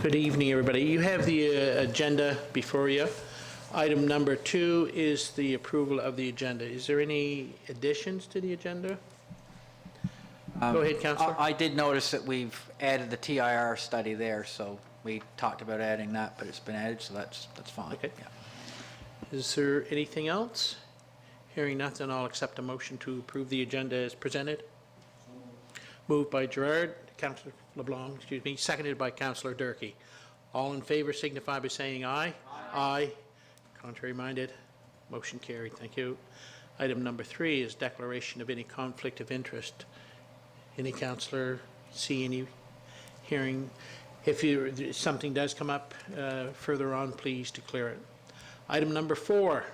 Good evening, everybody. You have the agenda before you. Item number 2 is the approval of the agenda. Is there any additions to the agenda? Go ahead, Councillor. I did notice that we've added the TIR study there, so we talked about adding that, but it's been added, so that's fine. Okay. Yeah. Is there anything else? Hearing nothing, I'll accept a motion to approve the agenda as presented. Moved by Gerard, Councillor LeBlanc, excuse me, seconded by Councillor Durkee. All in favor signify by saying aye. Aye. Contrary minded, motion carried. Thank you. Item number 3 is declaration of any conflict of interest. Any councillor see any hearing? If something does come up further on, please declare it. Item number 4,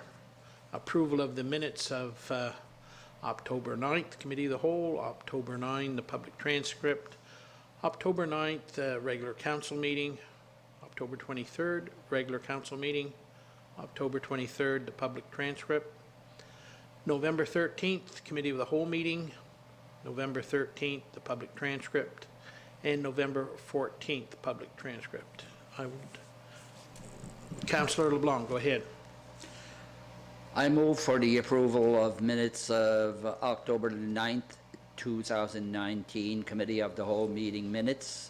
approval of the minutes of October 9th, Committee of the Whole, October 9, the public transcript, October 9th, regular council meeting, October 23rd, regular council meeting, October 23rd, the public transcript, November 13th, Committee of the Whole meeting, November 13th, the public transcript, and November 14th, public transcript. Councillor LeBlanc, go ahead. I move for the approval of minutes of October the 9th, 2019, Committee of the Whole meeting minutes,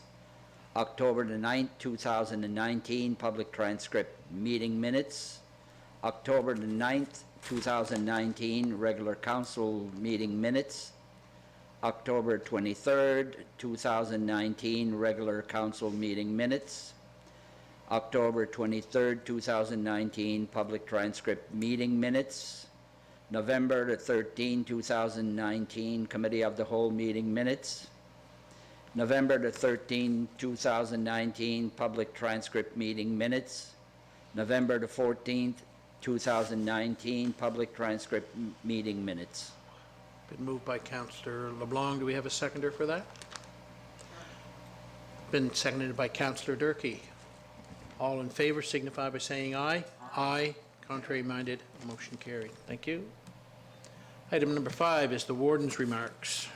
October the 9th, 2019, public transcript meeting minutes, October the 9th, 2019, regular council meeting minutes, October 23rd, 2019, regular council meeting minutes, October 23rd, 2019, public transcript meeting minutes, November the 13th, 2019, Committee of the Whole meeting minutes, November the 13th, 2019, public transcript meeting minutes, November the 14th, 2019, public transcript meeting minutes. Been moved by Councillor LeBlanc. Do we have a seconder for that? Been seconded by Councillor Durkee. All in favor signify by saying aye. Aye. Contrary minded, motion carried. Thank you. Item number 5 is the Warden's remarks.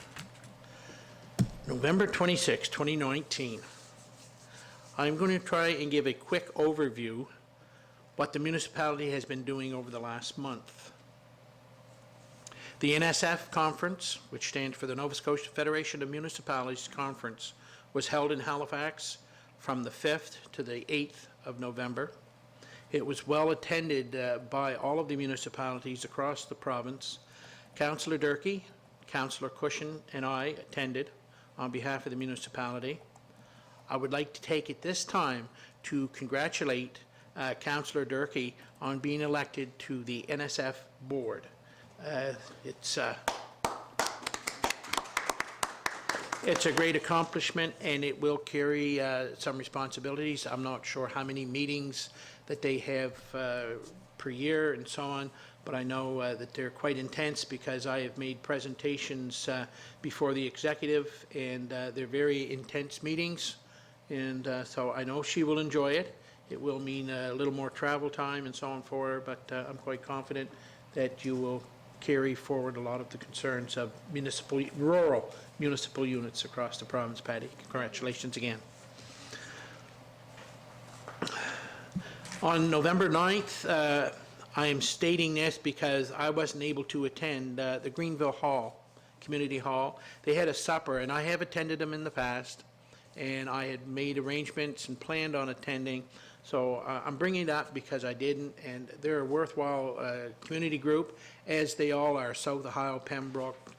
November 26, 2019. I'm going to try and give a quick overview what the municipality has been doing over the last month. The NSF conference, which stands for the Nova Scotia Federation of Municipalities Conference, was held in Halifax from the 5th to the 8th of November. It was well attended by all of the municipalities across the province. Councillor Durkee, Councillor Cushion, and I attended on behalf of the municipality. I would like to take it this time to congratulate Councillor Durkee on being elected to the NSF board. It's a great accomplishment, and it will carry some responsibilities. I'm not sure how many meetings that they have per year and so on, but I know that they're quite intense because I have made presentations before the executive, and they're very intense meetings, and so I know she will enjoy it. It will mean a little more travel time and so on for her, but I'm quite confident that you will carry forward a lot of the concerns of rural municipal units across the province, Patty. Congratulations again. On November 9th, I am stating this because I wasn't able to attend the Greenville Hall, Community Hall. They had a supper, and I have attended them in the past, and I had made arrangements and planned on attending. So I'm bringing it up because I didn't, and they're a worthwhile community group, as they all are, South Ohio, Pembroke,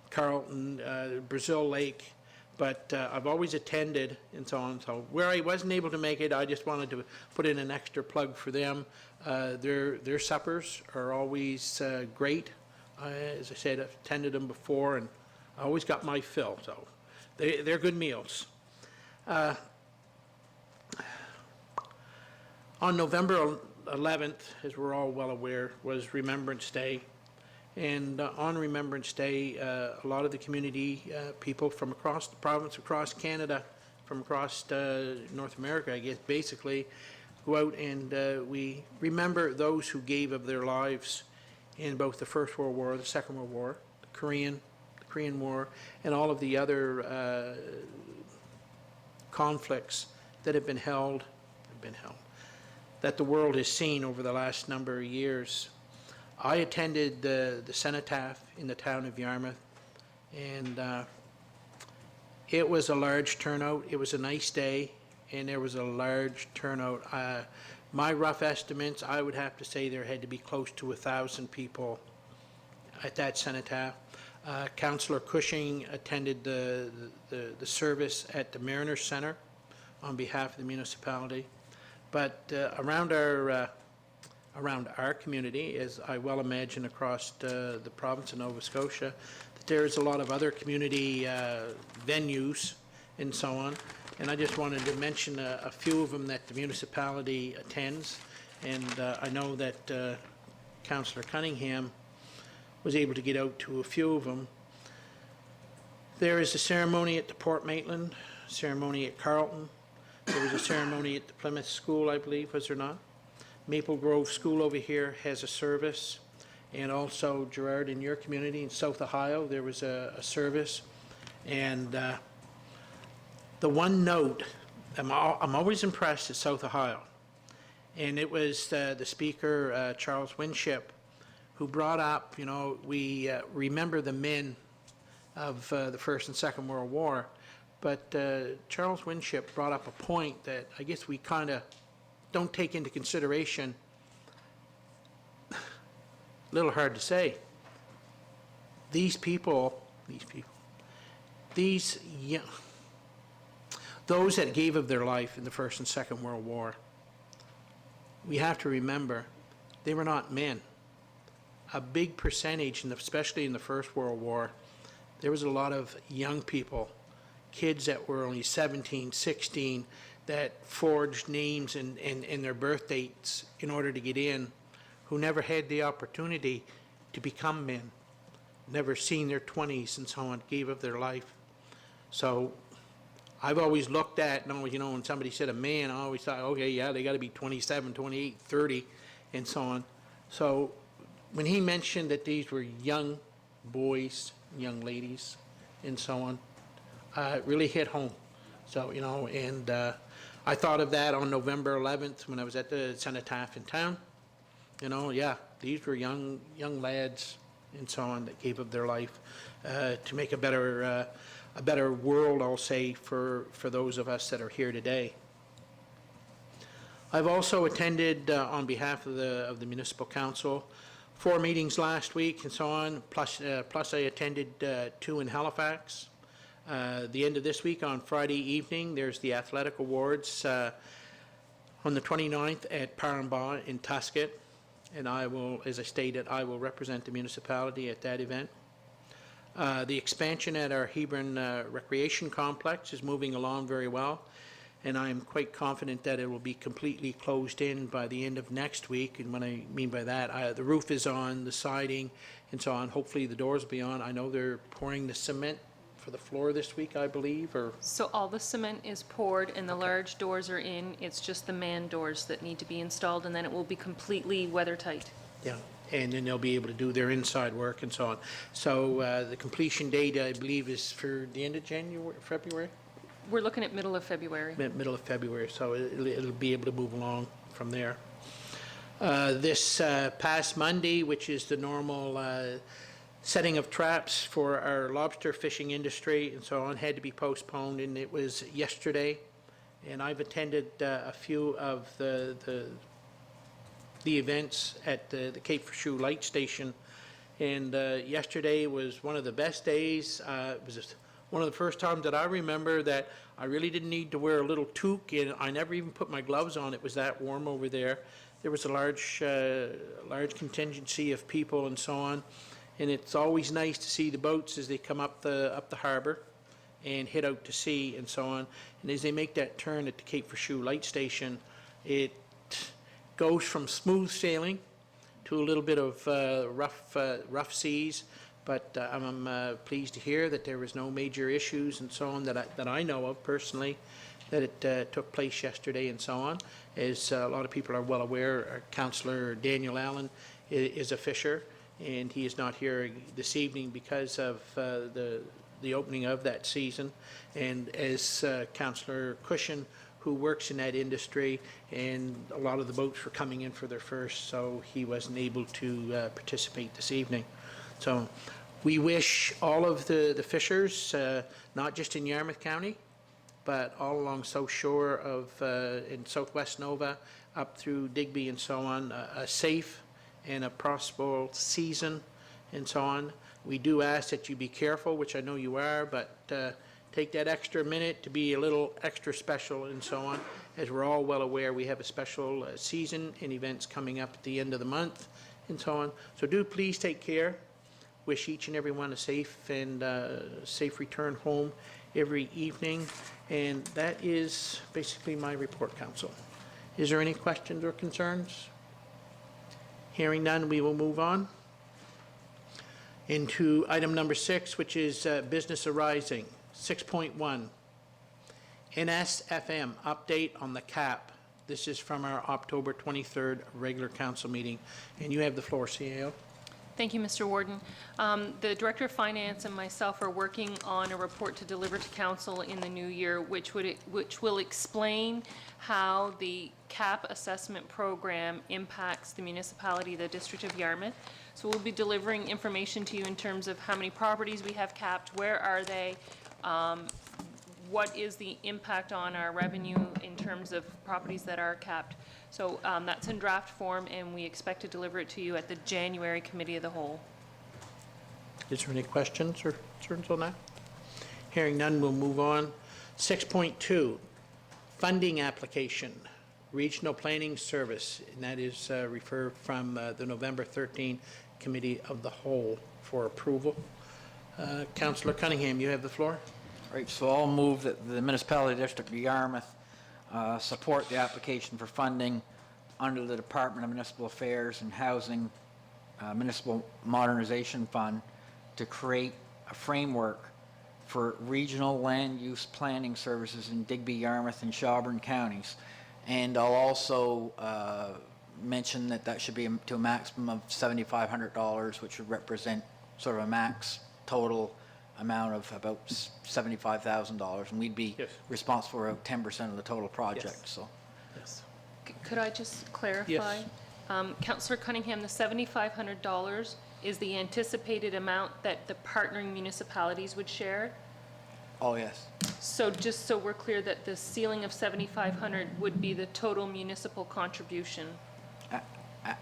Carleton, Brazil Lake, but I've always attended and so on. So where I wasn't able to make it, I just wanted to put in an extra plug for them. Their suppers are always great. As I said, I've attended them before, and I always got my fill, so they're good meals. On November 11th, as we're all well aware, was Remembrance Day. And on Remembrance Day, a lot of the community people from across the province, across Canada, from across North America, I guess, basically, go out and we remember those who gave of their lives in both the First World War, the Second World War, the Korean War, and all of the other conflicts that have been held, that the world has seen over the last number of years. I attended the cenotaph in the town of Yarmouth, and it was a large turnout. It was a nice day, and there was a large turnout. My rough estimates, I would have to say there had to be close to 1,000 people at that cenotaph. Councillor Cushing attended the service at the Mariners Centre on behalf of the municipality. But around our community, as I well imagine across the province of Nova Scotia, that there's a lot of other community venues and so on. And I just wanted to mention a few of them that the municipality attends. And I know that Councillor Cunningham was able to get out to a few of them. There is a ceremony at the Port Maitland, ceremony at Carlton. There was a ceremony at the Plymouth School, I believe, was there not? Maple Grove School over here has a service. And also, Gerard, in your community in South Ohio, there was a service. And the one note, I'm always impressed at South Ohio. And it was the speaker, Charles Winship, who brought up, you know, we remember the men of the First and Second World War, but Charles Winship brought up a point that I guess we kind of don't take into consideration. A little hard to say. These young, those that gave of their life in the First and Second World War, we have to remember they were not men. A big percentage, and especially in the First World War, there was a lot of young people, kids that were only 17, 16, that forged names and their birth dates in order to get in, who never had the opportunity to become men, never seen their 20s and so on, gave of their life. So I've always looked at, you know, when somebody said a man, I always thought, okay, yeah, they got to be 27, 28, 30, and so on. So when he mentioned that these were young boys, young ladies, and so on, it really hit home. So, you know, and I thought of that on November 11th when I was at the cenotaph in town. You know, yeah, these were young lads and so on that gave of their life to make a better world, I'll say, for those of us that are here today. I've also attended on behalf of the municipal council 4 meetings last week and so on, plus I attended 2 in Halifax. The end of this week on Friday evening, there's the athletic awards on the 29th at Parambagh in Tuscot, and I will, as I stated, I will represent the municipality at that event. The expansion at our Hebron Recreation Complex is moving along very well, and I am quite confident that it will be completely closed in by the end of next week. And what I mean by that, the roof is on, the siding, and so on. Hopefully the doors will be on. I know they're pouring the cement for the floor this week, I believe, or... So all the cement is poured and the large doors are in. It's just the man doors that need to be installed, and then it will be completely weather tight. Yeah, and then they'll be able to do their inside work and so on. So the completion date, I believe, is for the end of January, February? We're looking at middle of February. Middle of February, so it'll be able to move along from there. This past Monday, which is the normal setting of traps for our lobster fishing industry and so on, had to be postponed, and it was yesterday. And I've attended a few of the events at the Cape for Shoe Light Station, and yesterday was one of the best days. It was just one of the first times that I remember that I really didn't need to wear a little toque, and I never even put my gloves on. It was that warm over there. There was a large contingency of people and so on, and it's always nice to see the boats as they come up the harbor and head out to sea and so on. And as they make that turn at the Cape for Shoe Light Station, it goes from smooth sailing to a little bit of rough seas. But I'm pleased to hear that there was no major issues and so on that I know of personally, that it took place yesterday and so on. As a lot of people are well aware, Councillor Daniel Allen is a fisher, and he is not here this evening because of the opening of that season. And as Councillor Cushion who works in that industry, and a lot of the boats were coming in for their first, so he wasn't able to participate this evening. So we wish all of the fishers, not just in Yarmouth County, but all along South Shore of, in Southwest Nova, up through Digby and so on, a safe and a prosperous season and so on. We do ask that you be careful, which I know you are, but take that extra minute to be a little extra special and so on. As we're all well aware, we have a special season and events coming up at the end of the month and so on. So do please take care. Wish each and everyone a safe and safe return home every evening. And that is basically my report, Council. Is there any questions or concerns? Hearing none, we will move on into item number 6, which is business arising. 6.1, NSFM update on the cap. This is from our October 23rd regular council meeting. And you have the floor, CAO. Thank you, Mr. Warden. The Director of Finance and myself are working on a report to deliver to Council in the new year, which will explain how the cap assessment program impacts the municipality, the District of Yarmouth. So we'll be delivering information to you in terms of how many properties we have capped, where are they, what is the impact on our revenue in terms of properties that are capped. So that's in draft form, and we expect to deliver it to you at the January Committee of the Whole. Is there any questions or concerns on that? Hearing none, we'll move on. 6.2, funding application, Regional Planning Service, and that is referred from the November 13 Committee of the Whole for approval. Councillor Cunningham, you have the floor. Right, so I'll move that the Municipality District of Yarmouth support the application for funding under the Department of Municipal Affairs and Housing Municipal Modernization Fund to create a framework for regional land use planning services in Digby, Yarmouth, and Shelburne counties. And I'll also mention that that should be to a maximum of $7,500, which would represent sort of a max total amount of about $75,000, and we'd be Yes. responsible for about 10% of the total project. Yes. So, Yes. Could I just clarify? Yes. Councillor Cunningham, the $7,500 is the anticipated amount that the partnering municipalities would share? oh yes, So just so we're clear that the ceiling of 7,500 would be the total municipal contribution?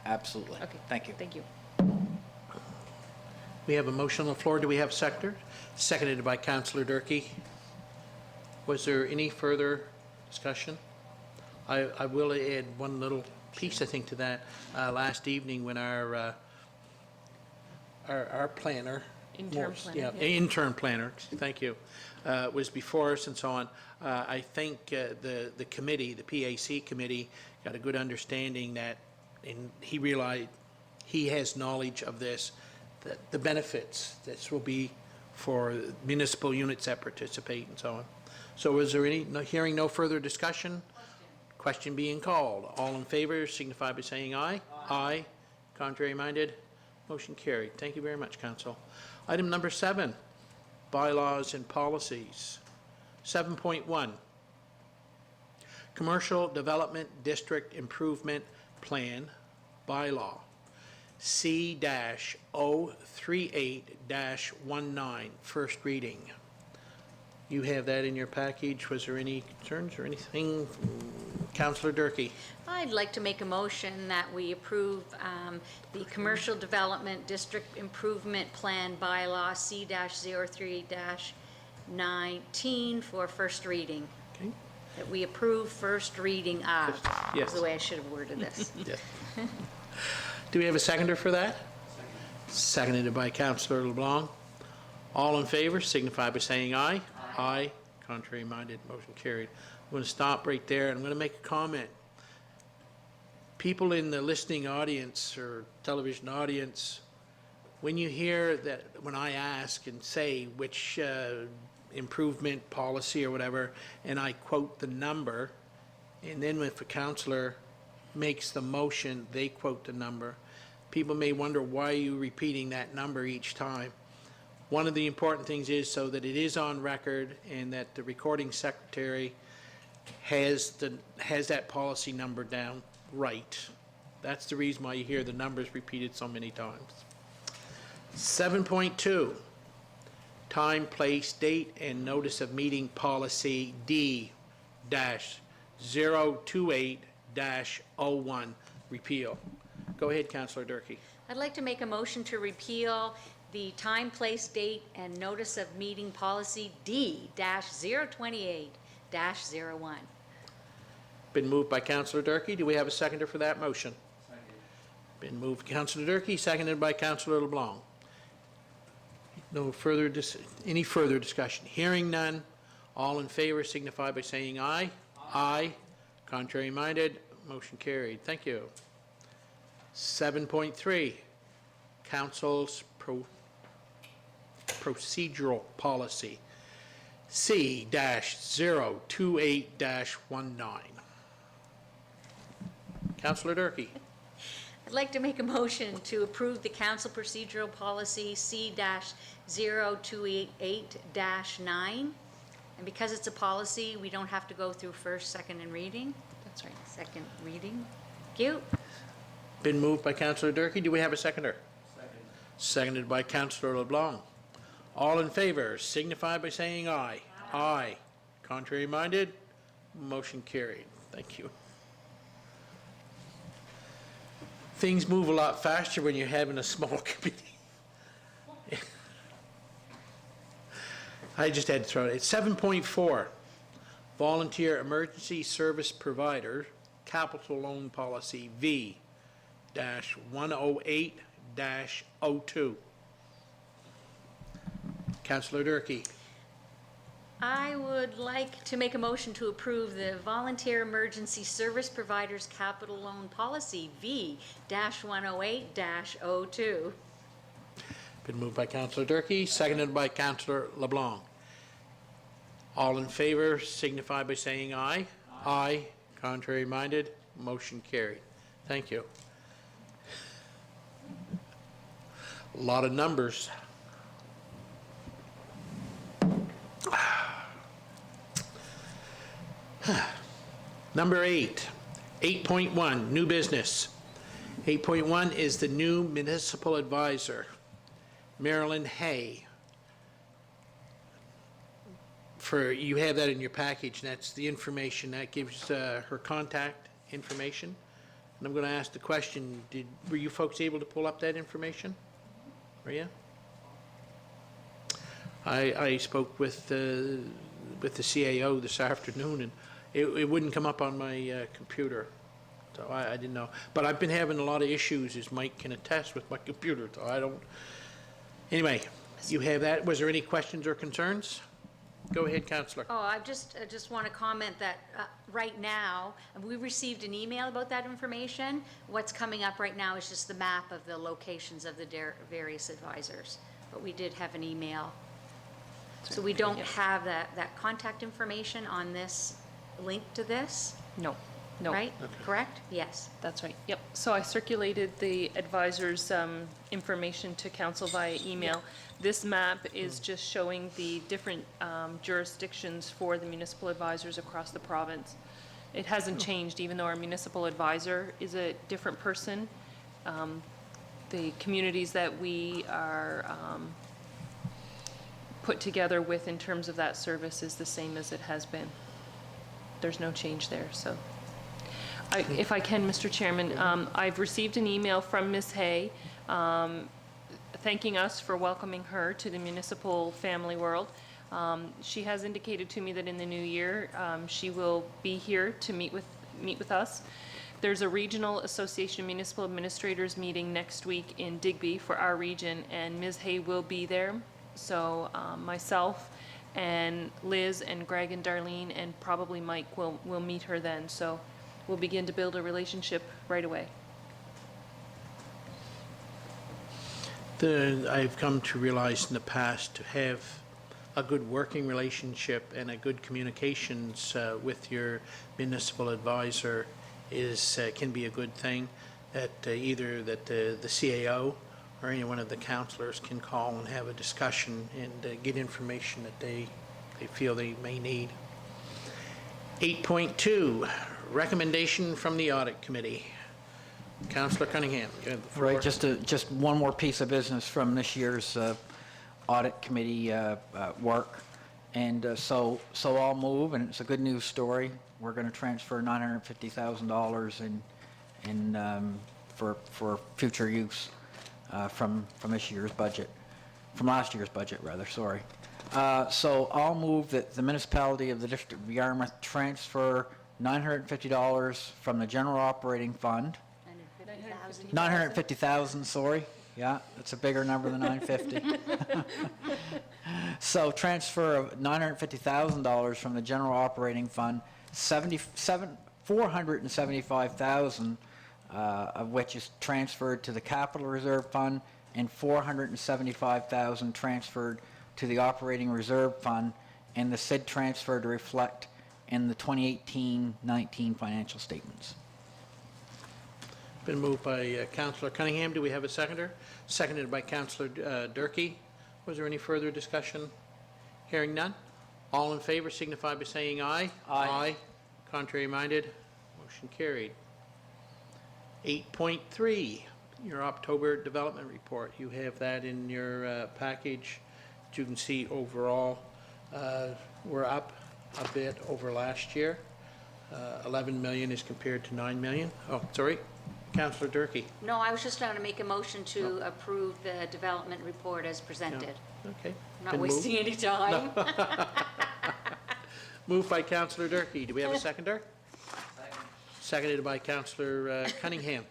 absolutely. Okay. Thank you. Thank you. We have a motion on the floor. Do we have a seconder? Seconded by Councillor Durkee. Was there any further discussion? I will add one little piece, I think, to that. Last evening when our planner. Intern Morse, planner, yeah, intern planner, was before us and so on. I think the committee, the PAC committee, got a good understanding that, and he realized, he has knowledge of this, that the benefits this will be for municipal units that participate and so on. So is there any, hearing no further discussion? Question being called. All in favor signify by saying aye. Aye. Contrary minded? Motion carried. Thank you very much, Council. Item number 7, bylaws and policies. 7.1, Commercial Development District Improvement Plan bylaw. C-038-19, first reading. You have that in your package. Was there any concerns or anything? Councillor Durkee. I'd like to make a motion that we approve the Commercial Development District Improvement Plan Bylaw C-03-19 for first reading. Okay. That we approve first reading of. Yes. Is the way I should have worded this. Yes. Do we have a seconder for that? Seconded by Councillor LeBlanc. All in favor signify by saying aye. Aye. Contrary minded, motion carried. I'm going to stop right there, and I'm going to make a comment. People in the listening audience or television audience, when you hear that, when I ask and say which improvement policy or whatever, and I quote the number, and then if a councillor makes the motion, they quote the number, people may wonder, why are you repeating that number each time? One of the important things is so that it is on record and that the recording secretary has that policy number down right. That's the reason why you hear the numbers repeated so many times. 7.2, time, place, date, and notice of meeting policy D-028-01, repeal. Go ahead, Councillor Durkee. I'd like to make a motion to repeal the time, place, date, and notice of meeting policy D-028-01. Been moved by Councillor Durkee. Do we have a seconder for that motion? Second. Been moved by Councillor Durkee, seconded by Councillor LeBlanc. No further, any further discussion? Hearing none. All in favor signify by saying aye. Aye. Contrary minded, motion carried. Thank you. 7.3, Council's procedural policy, C-028-19. Councillor Durkee. I'd like to make a motion to approve the council procedural policy C-028-9. And because it's a policy, we don't have to go through first, second, and reading. That's right. Second reading. Thank you. Been moved by Councillor Durkee. Do we have a seconder? Second. Seconded by Councillor LeBlanc. All in favor signify by saying aye. Aye. Contrary minded, motion carried. Thank you. Things move a lot faster when you're having a small committee. I just had to throw it. 7.4, volunteer emergency service provider, capital loan policy V-108-02. Councillor Durkee. I would like to make a motion to approve the volunteer emergency service providers capital loan policy V-108-02. Been moved by Councillor Durkee, seconded by Councillor LeBlanc. All in favor signify by saying aye. Aye. Contrary minded, motion carried. Thank you. A lot of numbers. Number 8, 8.1, new business. 8.1 is the new municipal advisor, Marilyn Hay. You have that in your package, and that's the information. That gives her contact information. And I'm going to ask the question, were you folks able to pull up that information? Were you? I spoke with the CAO this afternoon, and it wouldn't come up on my computer, so I didn't know. But I've been having a lot of issues, as Mike can attest, with my computer, so I don't. Anyway, you have that. Was there any questions or concerns? Go ahead, Councillor. Oh, I just want to comment that right now, we received an email about that information. What's coming up right now is just the map of the locations of the various advisors. But we did have an email. So we don't have that contact information on this link to this, No, no. right? Correct? Yes. That's right, yep. So I circulated the advisor's information to council via email. This map is just showing the different jurisdictions for the municipal advisors across the province. It hasn't changed, even though our municipal advisor is a different person. The communities that we are put together with in terms of that service is the same as it has been. There's no change there, so. If I can, Mr. Chairman, I've received an email from Ms. Hay thanking us for welcoming her to the municipal family world. She has indicated to me that in the new year, she will be here to meet with us. There's a Regional Association of Municipal Administrators meeting next week in Digby for our region, and Ms. Hay will be there. So myself and Liz and Greg and Darlene and probably Mike will meet her then. So we'll begin to build a relationship right away. I've come to realize in the past to have a good working relationship and a good communications with your municipal advisor can be a good thing. That either that the CAO or any one of the councillors can call and have a discussion and get information that they feel they may need. 8.2, recommendation from the Audit Committee. Councillor Cunningham, you have the floor. Right, just one more piece of business from this year's audit committee work. And so I'll move, and it's a good news story. We're going to transfer $950,000 for future use from this year's budget, from last year's budget, rather, sorry. So I'll move that the municipality of the District of Yarmouth transfer $950 from the general operating fund. 950,000, sorry. Yeah, it's a bigger number than 950. So transfer of $950,000 from the general operating fund, 475,000 of which is transferred to the capital reserve fund, and 475,000 transferred to the operating reserve fund, and the said transfer to reflect in the 2018-19 financial statements. Been moved by Councillor Cunningham. Do we have a seconder? Seconded by Councillor Durkee. Was there any further discussion? Hearing none. All in favor signify by saying aye. Aye. Contrary minded, motion carried. 8.3, your October development report. You have that in your package. As you can see, overall, we're up a bit over last year. 11 million is compared to 9 million. Oh, sorry. Councillor Durkee. No, I was just going to make a motion to approve the development report as presented. Okay. I'm not Been moved. wasting any time. Moved by Councillor Durkee. Do we have a seconder? Seconded by Councillor Cunningham.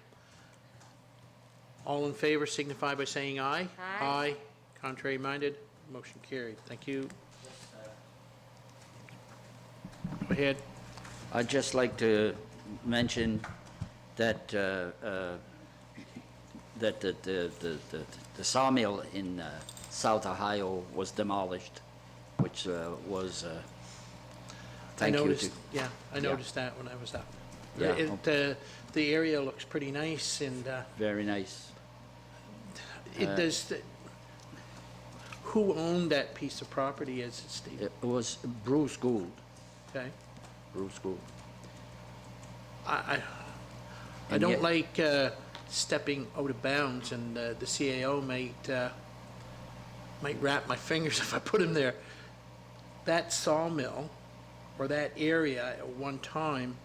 All in favor signify by saying aye. Aye. Contrary minded, motion carried. Thank you. Go ahead. I'd just like to mention that that the sawmill in South Ohio was demolished, which was thank I you noticed, to. yeah, I noticed that when I was up. Yeah. The area looks pretty nice, and Very nice. it does. Who owned that piece of property as it stated? It was Bruce Gould. Okay. Bruce Gould. I And don't yet- like stepping out of bounds, and the CAO might wrap my fingers if I put him there. That sawmill, or that area at one time,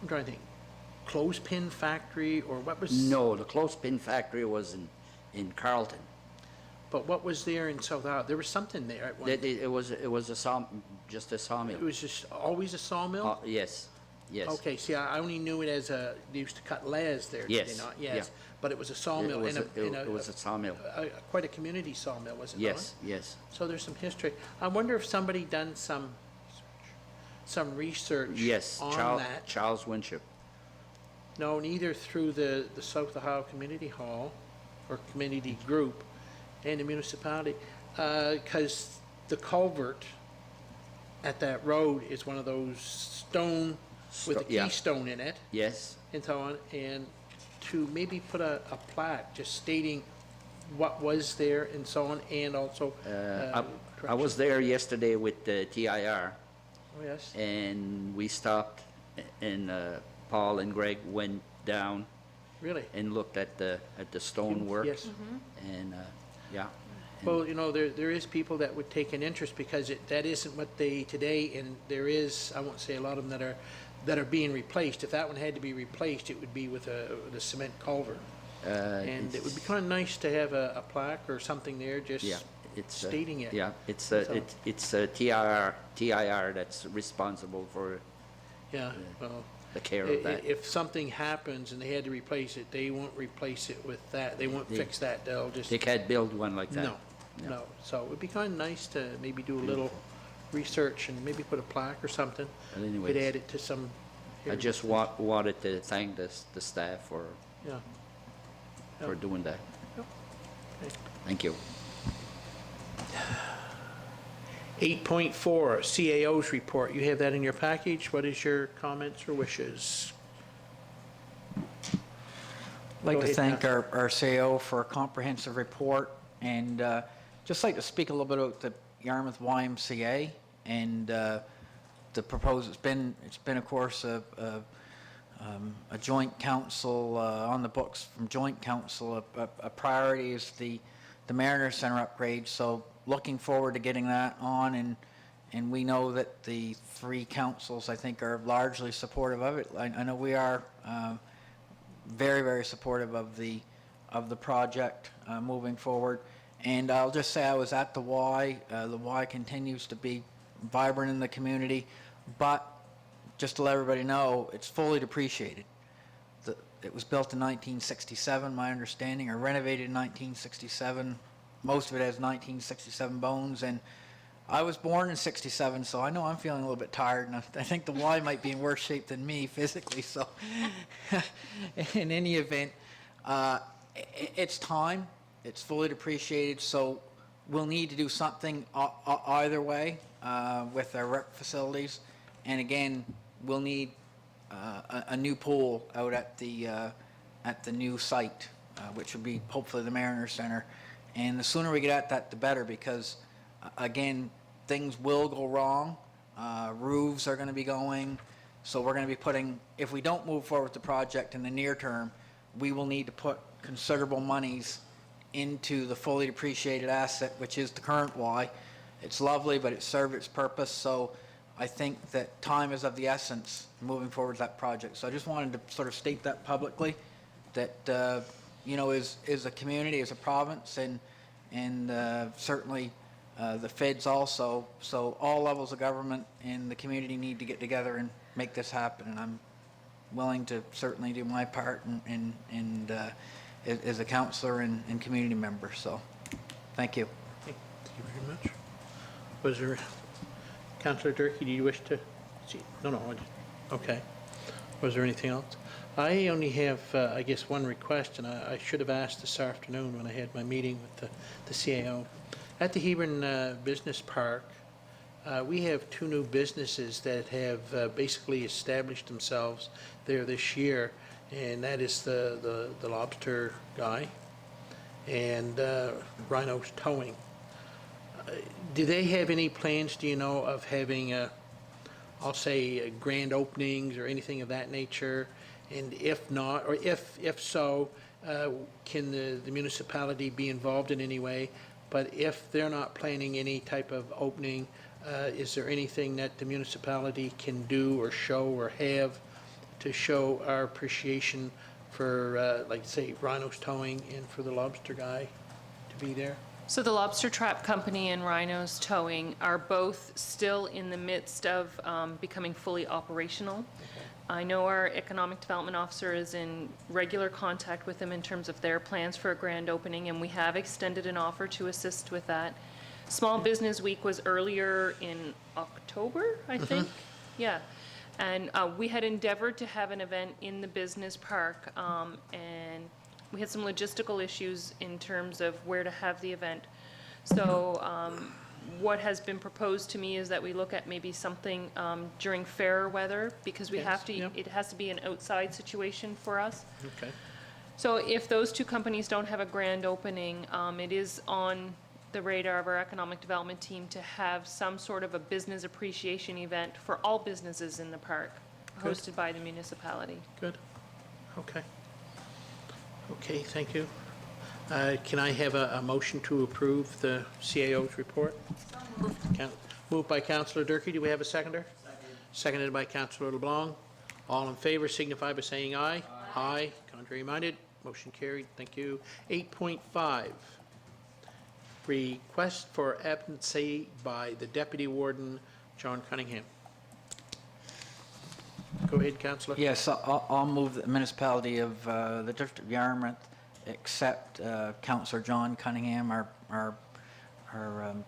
I'm trying to think, clothespin factory, or what was? No, the clothespin factory was in Carlton. But what was there in South Isle? There was something there at one. It was just a sawmill. It was just always a sawmill? Yes, yes. Okay, see, I only knew it as they used to cut laths there, did they Yes, not? yeah. Yes, but it was a sawmill It in was a sawmill. quite a community sawmill, was it not? Yes, yes. So there's some history. I wonder if somebody done some research Yes, on that. Charles Winship. No, neither through the South Ohio Community Hall or community group and the municipality, because the culvert at that road is one of those stone with a Yeah. keystone in it Yes, and so on, and to maybe put a plaque just stating what was there and so on, and also. I was there yesterday with the TIR, Oh, yes. and we stopped, and Paul and Greg went down Really? and looked at the stonework. Yes. And, yeah. Well, you know, there is people that would take an interest because that isn't what they today, and there is, I won't say a lot of them that are being replaced. If that one had to be replaced, it would be with the cement culvert. And it would be kind of nice to have a plaque or something there just Yeah, it's stating it. Yeah, it's So- it's TIR that's responsible for Yeah, well, the care of that. if something happens and they had to replace it, they won't replace it with that. They won't fix that. They'll just, They can't build one like that. no. So it would be kind of nice to maybe do a little research and maybe put a plaque or something. But anyways, Could add it to some. I just wanted to thank the staff for Yeah. doing that. Okay. Thank you. 8.4, CAO's report. You have that in your package. What is your comments or wishes? I'd like Go to ahead, thank Councillor. our CAO for a comprehensive report, and just like to speak a little bit about the Yarmouth YMCA and the proposal, it's been of course a joint council on the books from joint council. A priority is the Mariner Center upgrade, so looking forward to getting that on, and we know that the three councils, I think, are largely supportive of it. I know we are very, very supportive of the project moving forward. And I'll just say I was at the Y. The Y continues to be vibrant in the community, but just to let everybody know, it's fully depreciated. It was built in 1967, my understanding, or renovated in 1967. Most of it has 1967 bones, and I was born in 67, so I know I'm feeling a little bit tired, and I think the Y might be in worse shape than me physically, so in any event, it's time. It's fully depreciated, so we'll need to do something either way with our rec facilities. And again, we'll need a new pool out at the new site, which will be hopefully the Mariner Center. And the sooner we get at that, the better, because again, things will go wrong. Roofs are going to be going, so we're going to be putting. If we don't move forward with the project in the near term, we will need to put considerable monies into the fully depreciated asset, which is the current Y. It's lovely, but it served its purpose, so I think that time is of the essence moving forward with that project. So I just wanted to sort of state that publicly, that you know, is a community, is a province, and certainly the feds also. So all levels of government and the community need to get together and make this happen. And I'm willing to certainly do my part and as a councillor and community member. So thank you. Thank you very much. Was there, Councillor Durkee, do you wish to see? No, okay. Was there anything else? I only have, I guess, one request, and I should have asked this afternoon when I had my meeting with the CAO. At the Hebron Business Park, we have two new businesses that have basically established themselves there this year, and that is the lobster guy and Rhino's Towing. Do they have any plans, do you know, of having I'll say grand openings or anything of that nature? And if not, or if so, can the municipality be involved in any way? But if they're not planning any type of opening, is there anything that the municipality can do or show or have to show our appreciation for, like, say, Rhino's Towing and for the lobster guy to be there? So the Lobster Trap Company and Rhino's Towing are both still in the midst of becoming fully operational. I know our Economic Development Officer is in regular contact with them in terms of their plans for a grand opening, and we have extended an offer to assist with that. Small Business Week was earlier in October, I think. Yeah. And we had endeavored to have an event in the business park, and we had some logistical issues in terms of where to have the event. So what has been proposed to me is that we look at maybe something during fairer weather, because we have to, it has to be an outside situation for us. Okay. So if those two companies don't have a grand opening, it is on the radar of our economic development team to have some sort of a business appreciation event for all businesses in the park, Good. hosted by the municipality. Good. Okay. Okay, thank you. Can I have a motion to approve the CAO's report? Moved by Councillor Durkee. Do we have a seconder? Seconded by Councillor LeBlanc. All in favor signify by saying aye. Aye. Contrary minded. Motion carried. Thank you. 8.5. Request for absentee by the Deputy Warden, John Cunningham. Go ahead, Councillor. Yes, I'll move that the municipality of the District of Yarmouth accept Councillor John Cunningham, our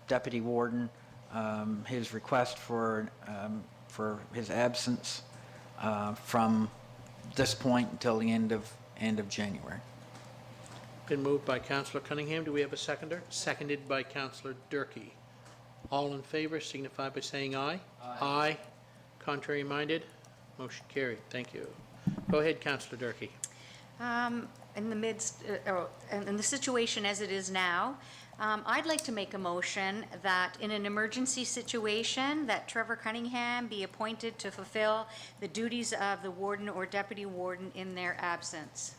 Deputy Warden, his request for his absence from this point until the end of January. Been moved by Councillor Cunningham. Do we have a seconder? Seconded by Councillor Durkee. All in favor signify by saying aye. Aye. Contrary minded? Motion carried. Thank you. Go ahead, Councillor Durkee. In the midst, in the situation as it is now, I'd like to make a motion that in an emergency situation, that Trevor Cunningham be appointed to fulfill the duties of the warden or deputy warden in their absence.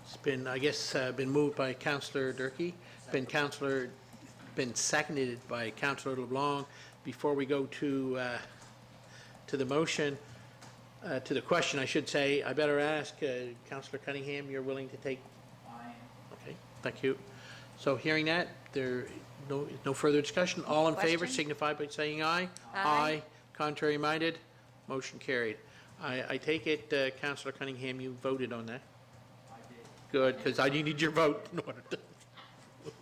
It's been, I guess, been moved by Councillor Durkee, been seconded by Councillor LeBlanc. Before we go to the motion, to the question, I should say, I better ask, Councillor Cunningham, you're willing to take? I am. Okay, thank you. So hearing that, there, no further discussion. All in favor Question? signify by saying aye. Aye. Contrary minded, motion carried. I take it, Councillor Cunningham, you voted on that? I did. Good, because I needed your vote in order to.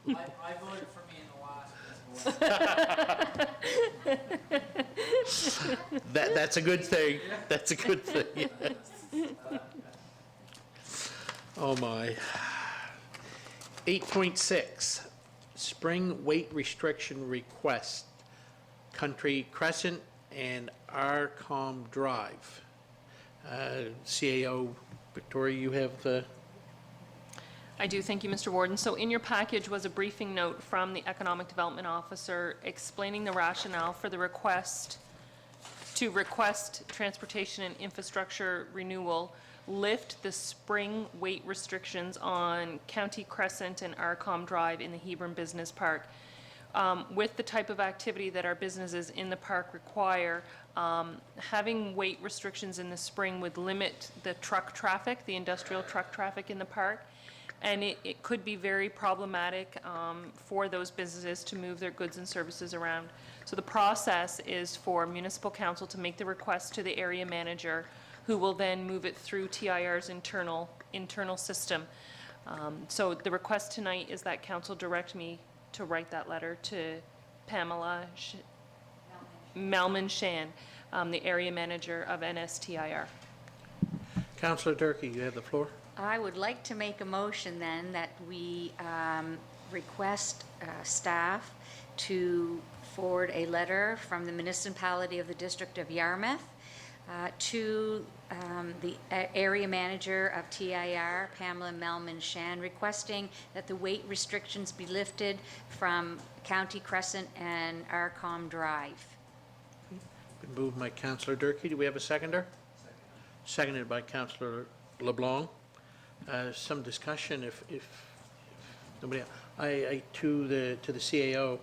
I voted for me in the last. That's a good thing. That's a good thing, yes. Oh, my. 8.6, spring weight restriction request, Country Crescent and Arcom Drive. CAO, Victoria, you have the, I do, thank you, Mr. Warden. So in your package was a briefing note from the Economic Development Officer explaining the rationale for the request transportation and infrastructure renewal, lift the spring weight restrictions on County Crescent and Arcom Drive in the Hebron Business Park. With the type of activity that our businesses in the park require, having weight restrictions in the spring would limit the truck traffic, the industrial truck traffic in the park, and it could be very problematic for those businesses to move their goods and services around. So the process is for municipal council to make the request to the area manager, who will then move it through TIR's internal system. So the request tonight is that council direct me to write that letter to Pamela Melman Shan, the area manager of NSTIR. Councillor Durkee, you have the floor. I would like to make a motion then that we request staff to forward a letter from the municipality of the District of Yarmouth to the area manager of TIR, Pamela Melman Shan, requesting that the weight restrictions be lifted from County Crescent and Arcom Drive. Been moved by Councillor Durkee. Do we have a seconder? Seconded by Councillor LeBlanc. Some discussion if nobody else. To the CAO,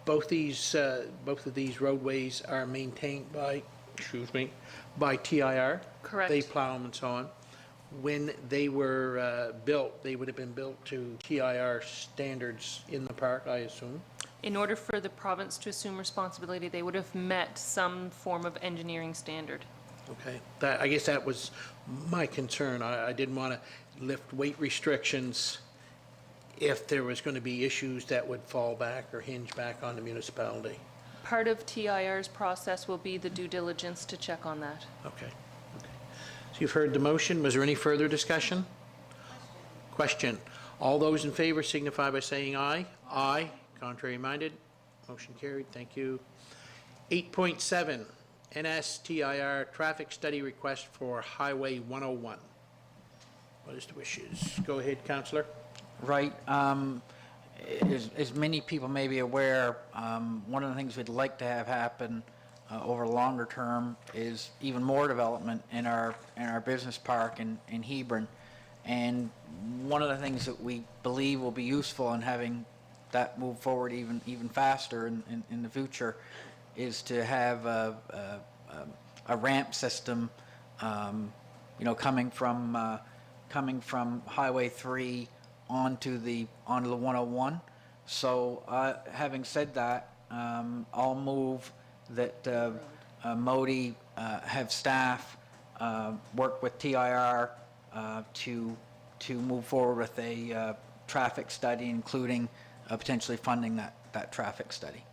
both of these roadways are maintained by, by TIR. Correct. They plow them and so on. When they were built, they would have been built to TIR standards in the park, I assume. In order for the province to assume responsibility, they would have met some form of engineering standard. Okay, I guess that was my concern. I didn't want to lift weight restrictions if there was going to be issues that would fall back or hinge back on the municipality. Part of TIR's process will be the due diligence to check on that. Okay. So you've heard the motion. Was there any further discussion? Question. All those in favor signify by saying aye. Aye. Contrary minded? Motion carried. Thank you. 8.7. NSTIR traffic study request for Highway 101. What is the wishes? Go ahead, Councillor. Right. As many people may be aware, one of the things we'd like to have happen over longer term is even more development in our business park in Hebron. And one of the things that we believe will be useful in having that move forward even faster in the future is to have a ramp system, coming from Highway 3 onto the 101. So having said that, I'll move that MODY have staff work with TIR to move forward with a traffic study, including potentially funding that traffic study.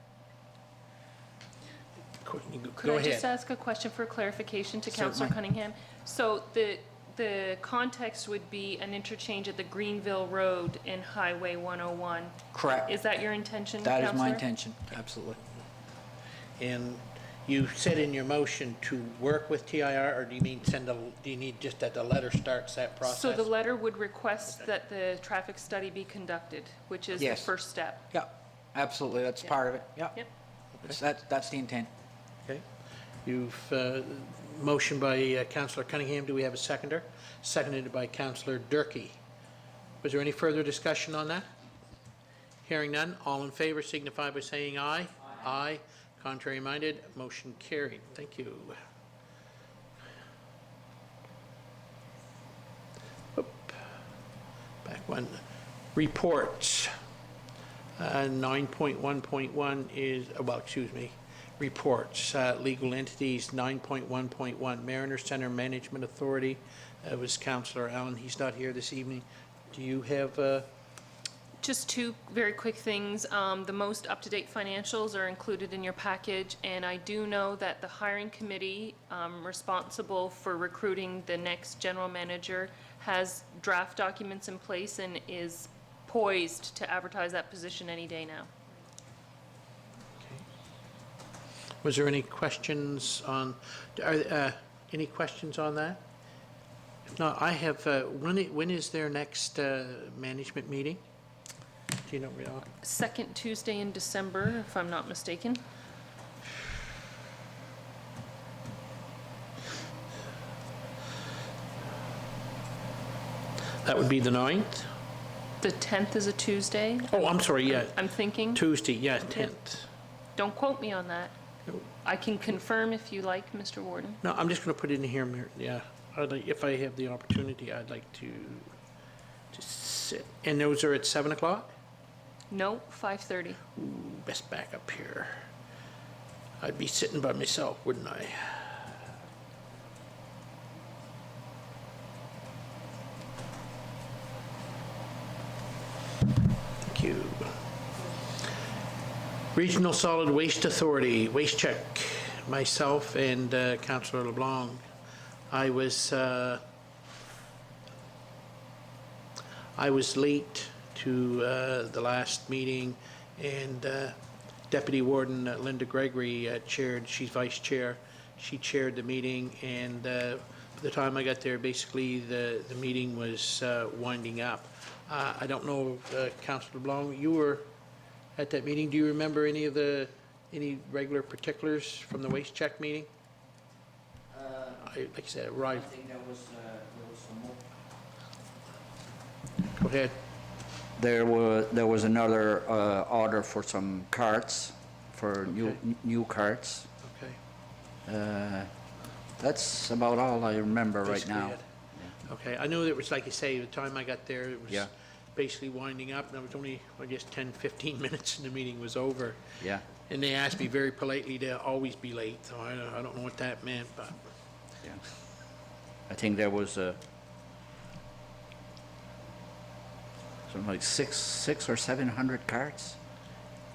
Could Go I just ahead. ask a question for clarification to Councillor Certainly. Cunningham? So the context would be an interchange at the Greenville Road in Highway 101. Correct. Is that your intention, That Councillor? is my intention, absolutely. And you said in your motion to work with TIR, or do you mean do you need just that the letter starts that process? So the letter would request that the traffic study be conducted, which is the Yes. first step. Yeah, absolutely, that's part of it, yeah. Yep. That's the intent. Okay. You've, motion by Councillor Cunningham. Do we have a seconder? Seconded by Councillor Durkee. Was there any further discussion on that? Hearing none, all in favor signify by saying aye. Aye. Contrary minded, motion carried. Thank you. Oop. Back one. Reports. 9.1.1 is, well, excuse me, reports. Legal entities, 9.1.1, Mariner Center Management Authority. It was Councillor Allen. He's not here this evening. Do you have, Just two very quick things. The most up-to-date financials are included in your package, and I do know that the hiring committee responsible for recruiting the next general manager has draft documents in place and is poised to advertise that position any day now. was there any questions on, any questions on that? If not, I have, when is their next management meeting? Do you know, Rita? Second Tuesday in December, if I'm not mistaken. That would be the 9th? The 10th is a Tuesday, Oh, I'm sorry, yeah, I'm thinking. Tuesday, yeah, 10th. Don't quote me on that. I can confirm if you like, Mr. Warden. No, I'm just going to put it in here, yeah. I'd like, if I have the opportunity, I'd like to sit. And those are at 7 o'clock? No, 5:30. Best back up here. I'd be sitting by myself, wouldn't I? Thank you. Regional Solid Waste Authority, waste check, myself and Councillor LeBlanc. I was late to the last meeting, and Deputy Warden Linda Gregory chaired, she's vice chair, she chaired the meeting, and by the time I got there, basically the meeting was winding up. I don't know, Councillor LeBlanc, you were at that meeting. Do you remember any regular particulars from the waste check meeting? Like I said, arrived. I think there was some more. Go ahead. There was another order for some carts, for new carts. Okay. That's about all I remember right Basically now. it. Okay, I know it was, like you say, the time I got there, it was Yeah. basically winding up, and it was only, I guess, 10, 15 minutes and the meeting was over. Yeah. And they asked me very politely to always be late, so I don't know what that meant, but Yeah. I think there was something like six or 700 carts.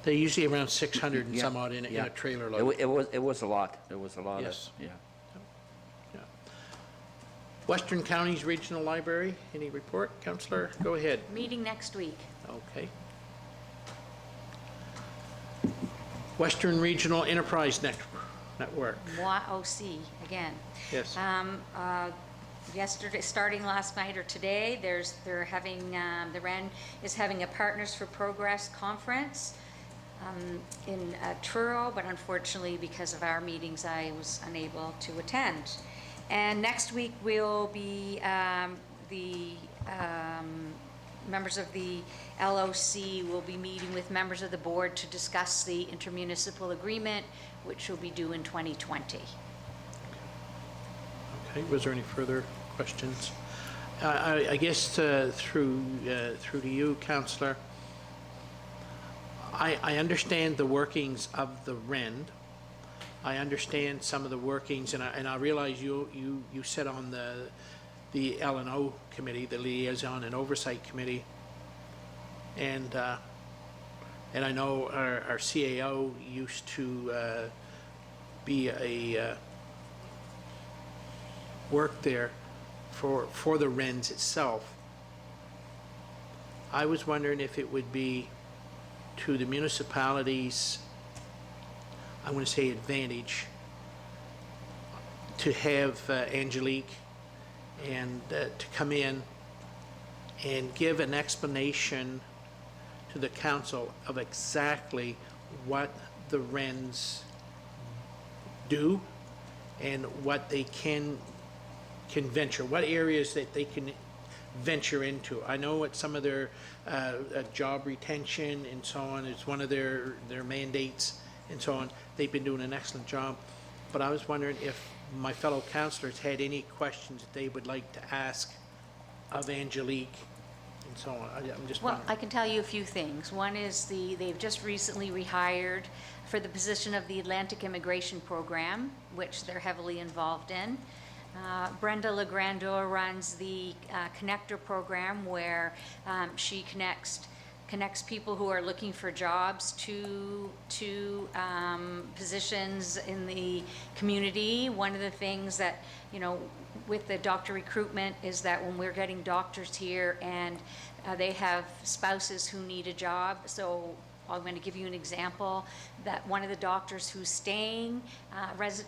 they're usually around 600 and Yeah, some odd in yeah. a trailer It load. it was a lot. There was a lot Yes. of, yeah. Yeah. Western Counties Regional Library, any report? Councillor, go ahead. Meeting next week. Okay. Western Regional Enterprise Network. WOC, again. Yes. Yesterday, starting last night or today, they're having, the REN is having a Partners for Progress conference in Truro, but unfortunately, because of our meetings, I was unable to attend. And next week will be the members of the LOC will be meeting with members of the board to discuss the intermunicipal agreement, which will be due in 2020. Okay, was there any further questions? I guess through to you, Councillor, I understand the workings of the REND. I understand some of the workings, and I realize you sit on the L&O committee, the Liaison and Oversight Committee, and I know our CAO used to be a work there for the RENs itself. I was wondering if it would be to the municipalities, I want to say advantage, to have Angelique and to come in and give an explanation to the council of exactly what the Wrens do and what they can venture, what areas that they can venture into. I know what some of their job retention and so on is one of their mandates and so on. They've been doing an excellent job. But I was wondering if my fellow councillors had any questions that they would like to ask of Angelique and so on. I'm just Well, wondering. I can tell you a few things. One is they've just recently rehired for the position of the Atlantic Immigration Program, which they're heavily involved in. Brenda Legrandeur runs the Connector Program, where she connects people who are looking for jobs to positions in the community. One of the things that, with the doctor recruitment is that when we're getting doctors here and they have spouses who need a job, so I'm going to give you an example, that one of the doctors who's staying,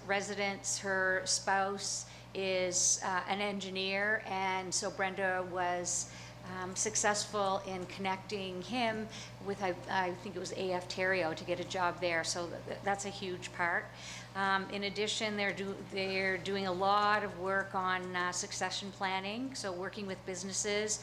residents, her spouse is an engineer, and so Brenda was successful in connecting him with, I think it was AF Terrio, to get a job there, so that's a huge part. In addition, they're doing a lot of work on succession planning, so working with businesses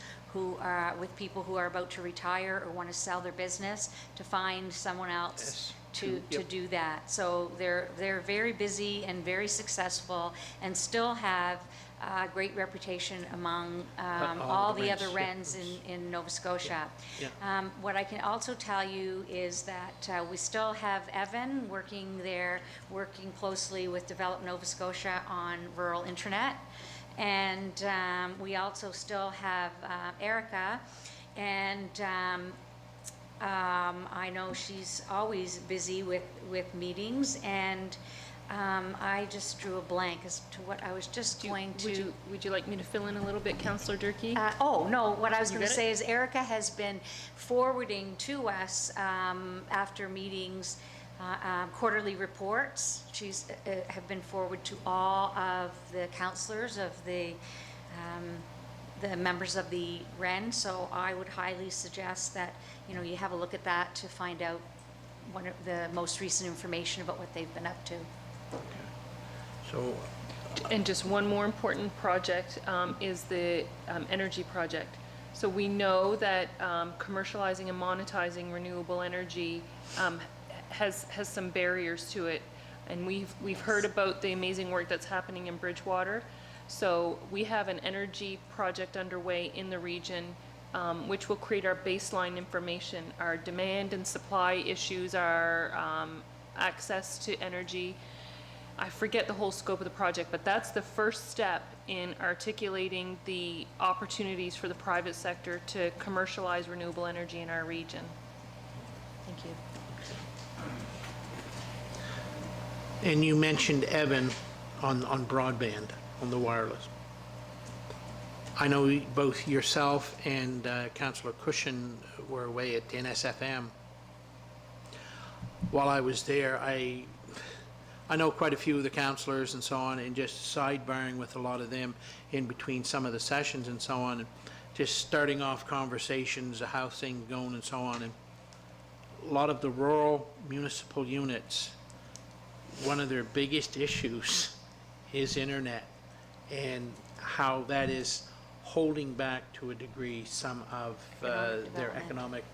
with people who are about to retire or want to sell their business, to find someone else to do that. So they're very busy and very successful, and still have a great reputation among all the other Wrens in Nova Scotia. Yeah. What I can also tell you is that we still have Evan working there, working closely with Develop Nova Scotia on rural intranet. And we also still have Erica, and I know she's always busy with meetings, and I just drew a blank as to what I was just going to. Would you like me to fill in a little bit, Councillor Durkee? No, what I was going to got it? say is Erica has been forwarding to us after meetings quarterly reports. She's have been forwarded to all of the councillors of the members of the Wren. So I would highly suggest that you have a look at that to find out one of the most recent information about what they've been up to. So, And just one more important project is the energy project. So we know that commercializing and monetizing renewable energy has some barriers to it, and we've heard about the amazing work that's happening in Bridgewater. So we have an energy project underway in the region, which will create our baseline information, our demand and supply issues, our access to energy. I forget the whole scope of the project, but that's the first step in articulating the opportunities for the private sector to commercialize renewable energy in our region. Thank you. and you mentioned Evan on broadband, on the wireless. I know both yourself and Councillor Cushion were away at NSFM. While I was there, I know quite a few of the councillors and so on, and just sidebarring with a lot of them in between some of the sessions and so on, and just starting off conversations, how things going and so on. And a lot of the rural municipal units, one of their biggest issues is internet, and how that is holding back to a degree some of their economic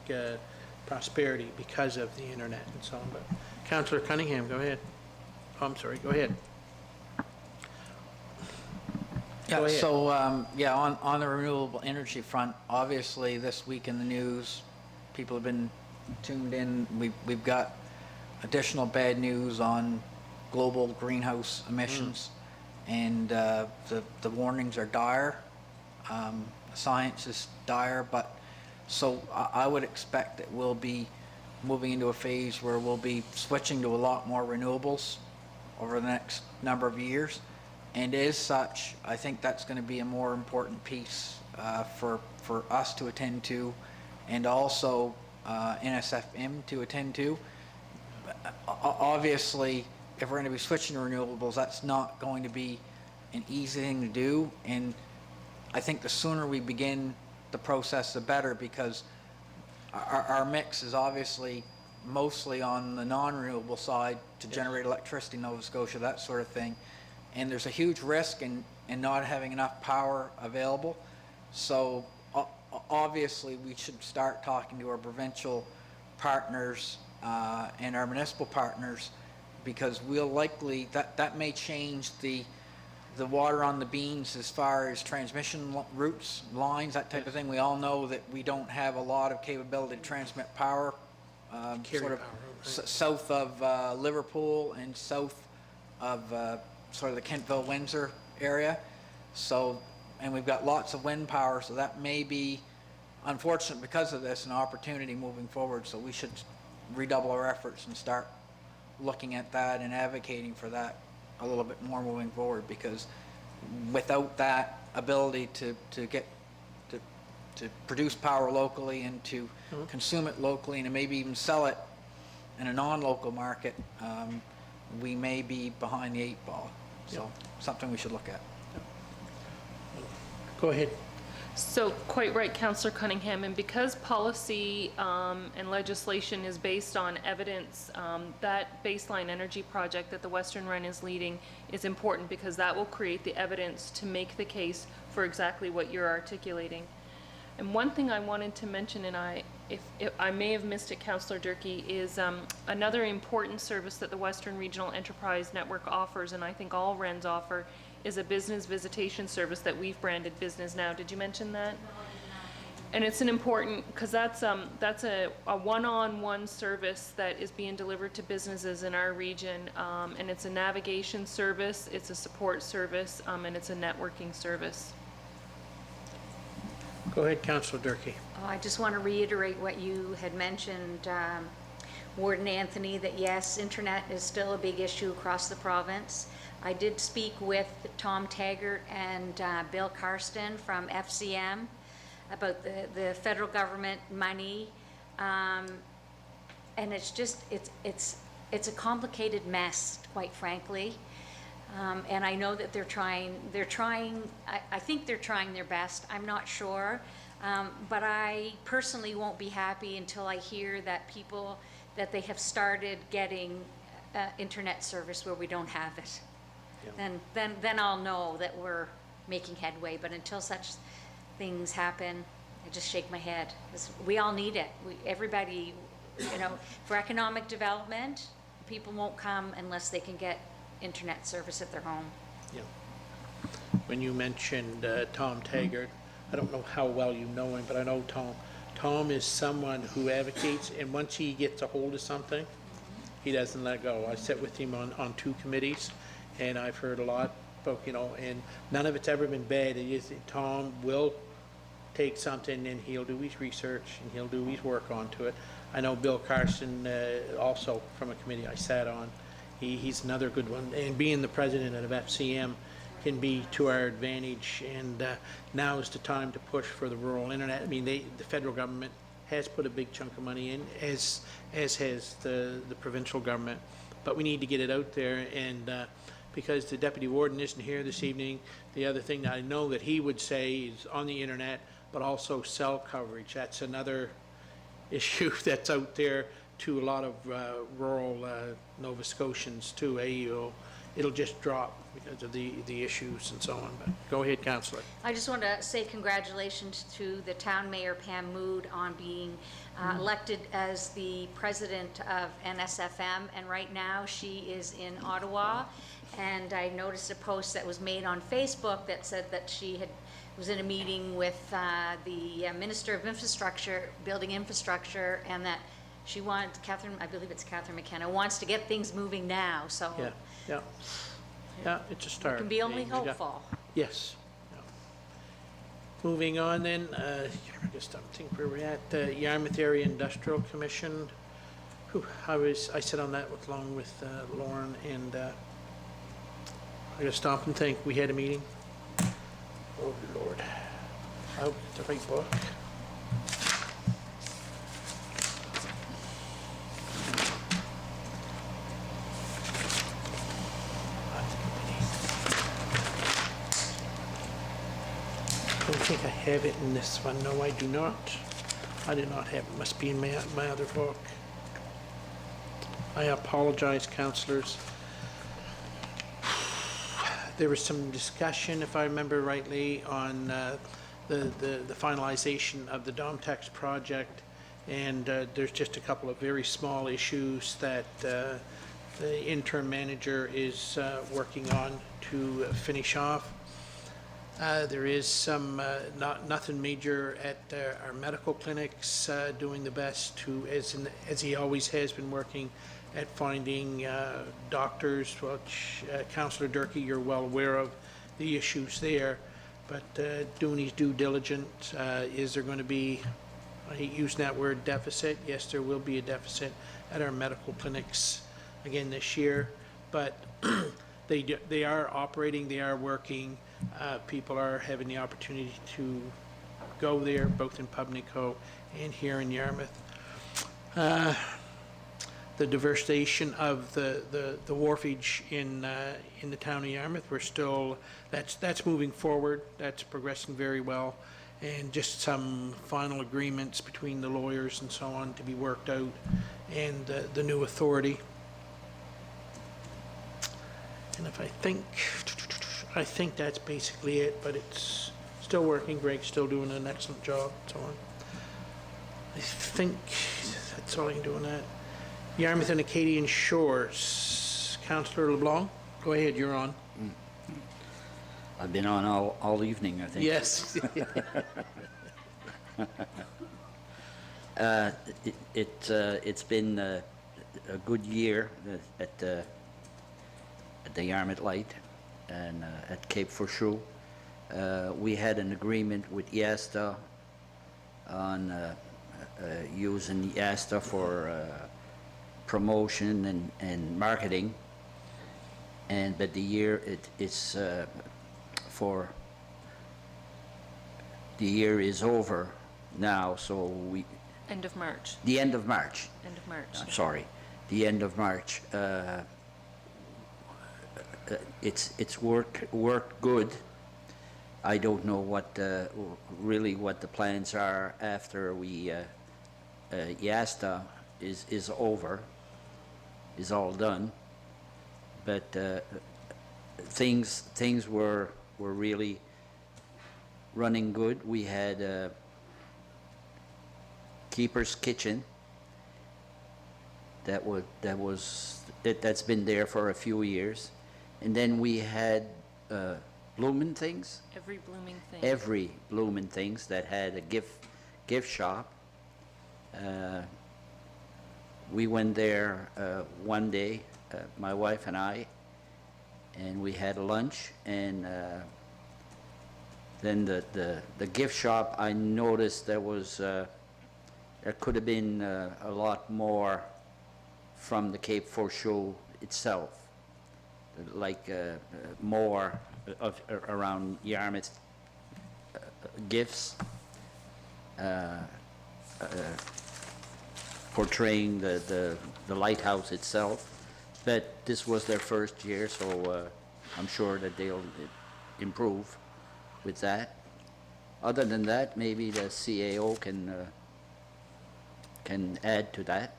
prosperity because of the internet and so on. But Councillor Cunningham, go ahead. Oh, I'm sorry, go ahead. Yeah, Go ahead. so, on the renewable energy front, obviously this week in the news, people have been tuned in. We've got additional bad news on global greenhouse emissions, and the warnings are dire. Science is dire, but so I would expect that we'll be moving into a phase where we'll be switching to a lot more renewables over the next number of years. And as such, I think that's going to be a more important piece for us to attend to, and also NSFM to attend to. Obviously, if we're going to be switching to renewables, that's not going to be an easy thing to do, and I think the sooner we begin the process, the better, because our mix is obviously mostly on the non-renewable side to generate electricity in Nova Scotia, that sort of thing. And there's a huge risk in not having enough power available. So obviously we should start talking to our provincial partners and our municipal partners, because we'll likely, that may change the water on the beans as far as transmission routes, lines, that type of thing. We all know that we don't have a lot of capability to transmit power Carry sort of power, south of Liverpool and south of sort of the Kentville-Windsor area. So, and we've got lots of wind power, so that may be, unfortunate because of this, an opportunity moving forward. So we should redouble our efforts and start looking at that and advocating for that a little bit more moving forward, because without that ability to produce power locally and to consume it locally and maybe even sell it in a non-local market, we may be behind the 8 ball. So something we should look at. Go ahead. So, quite right, Councillor Cunningham, and because policy and legislation is based on evidence, that baseline energy project that the Western Run is leading is important, because that will create the evidence to make the case for exactly what you're articulating. And one thing I wanted to mention, and if I may have missed it, Councillor Durkee, is another important service that the Western Regional Enterprise Network offers, and I think all RENs offer, is a business visitation service that we've branded Business Now. Did you mention that? No, I did not. And it's an important, because that's a one-on-one service that is being delivered to businesses in our region, and it's a navigation service, it's a support service, and it's a networking service. Go ahead, Councillor Durkee. I just want to reiterate what you had mentioned, Warden Anthony, that yes, internet is still a big issue across the province. I did speak with Tom Taggart and Bill Karsten from FCM about the federal government money, and it's just, it's a complicated mess, quite frankly. And I know that they're trying, I think they're trying their best, I'm not sure. But I personally won't be happy until I hear that that they have started getting internet service where we don't have it. Yeah. Then I'll know that we're making headway, but until such things happen, I just shake my head. 'Cause we all need it. Everybody, for economic development, people won't come unless they can get internet service at their home. Yeah. When you mentioned Tom Taggart, I don't know how well you know him, but I know Tom. Tom is someone who advocates, and once he gets a hold of something, he doesn't let go. I sit with him on 2 committees, and I've heard a lot about, and none of it's ever been bad. It is, Tom will take something and he'll do his research and he'll do his work onto it. I know Bill Carson, also from a committee I sat on, he's another good one. And being the president of FCM can be to our advantage, and now is the time to push for the rural internet. I mean, the federal government has put a big chunk of money in, as has the provincial government, but we need to get it out there. And because the deputy warden isn't here this evening, the other thing that I know that he would say is on the internet, but also cell coverage. That's another issue that's out there to a lot of rural Nova Scotians too. It'll just drop because of the issues and so on. But go ahead, Councillor. I just want to say congratulations to the town mayor, Pam Mood, on being elected as the president of NSFM, and right now she is in Ottawa. And I noticed a post that was made on Facebook that said that she was in a meeting with the Minister of Infrastructure, Building Infrastructure, and that she wanted, I believe it's Catherine McKenna, wants to get things moving now, so. Yeah, it's a start. We can be only And we got- hopeful. Yes. Yeah. Moving on then, I just don't think where we're at. Yarmouth Area Industrial Commission. I sit on that along with Lauren, and I gotta stop and think. We had a meeting. Oh Lord, I hope it's the right book. don't think I have it in this one. No, I do not. I do not have it. Must be in my other book. I apologize, councillors. There was some discussion, if I remember rightly, on the finalization of the Domtex project, and there's just a couple of very small issues that the interim manager is working on to finish off. There is some, nothing major at our medical clinics, doing the best to, as he always has been working at finding doctors, which Councillor Durkee, you're well aware of the issues there, but doing his due diligence. Is there going to be, I hate using that word, deficit? Yes, there will be a deficit at our medical clinics again this year, but they are operating, they are working. People are having the opportunity to go there, both in Pubnico and here in Yarmouth. The diversification of the wharfage in the town of Yarmouth, we're still, that's moving forward, that's progressing very well, and just some final agreements between the lawyers and so on to be worked out, and the new authority. And if I think that's basically it, but it's still working. Greg's still doing an excellent job, so on. I think that's all I can do on that. Yarmouth and Acadian Shores. Councillor LeBlanc, go ahead, you're on. I've been on all evening, I think. Yes. It's been a good year at the Yarmouth Light and at Cape Forshue. We had an agreement with YASTA on using YASTA for promotion and marketing, but the year it's for the year is over now, so we End of March. the end of March. End of March. I'm sorry, the end of March. It's worked good. I don't know what really what the plans are after we YASTA is over, is all done. But things were really running good. We had Keeper's Kitchen that's been there for a few years, and then we had Bloomin' Things. Every blooming thing. Every Bloomin' Things that had a gift shop. We went there one day, my wife and I, and we had lunch, and then the gift shop, I noticed there could have been a lot more from the Cape Forshue itself, like more of around Yarmouth gifts, portraying the lighthouse itself. But this was their first year, so I'm sure that they'll improve with that. Other than that, maybe the CAO can add to that.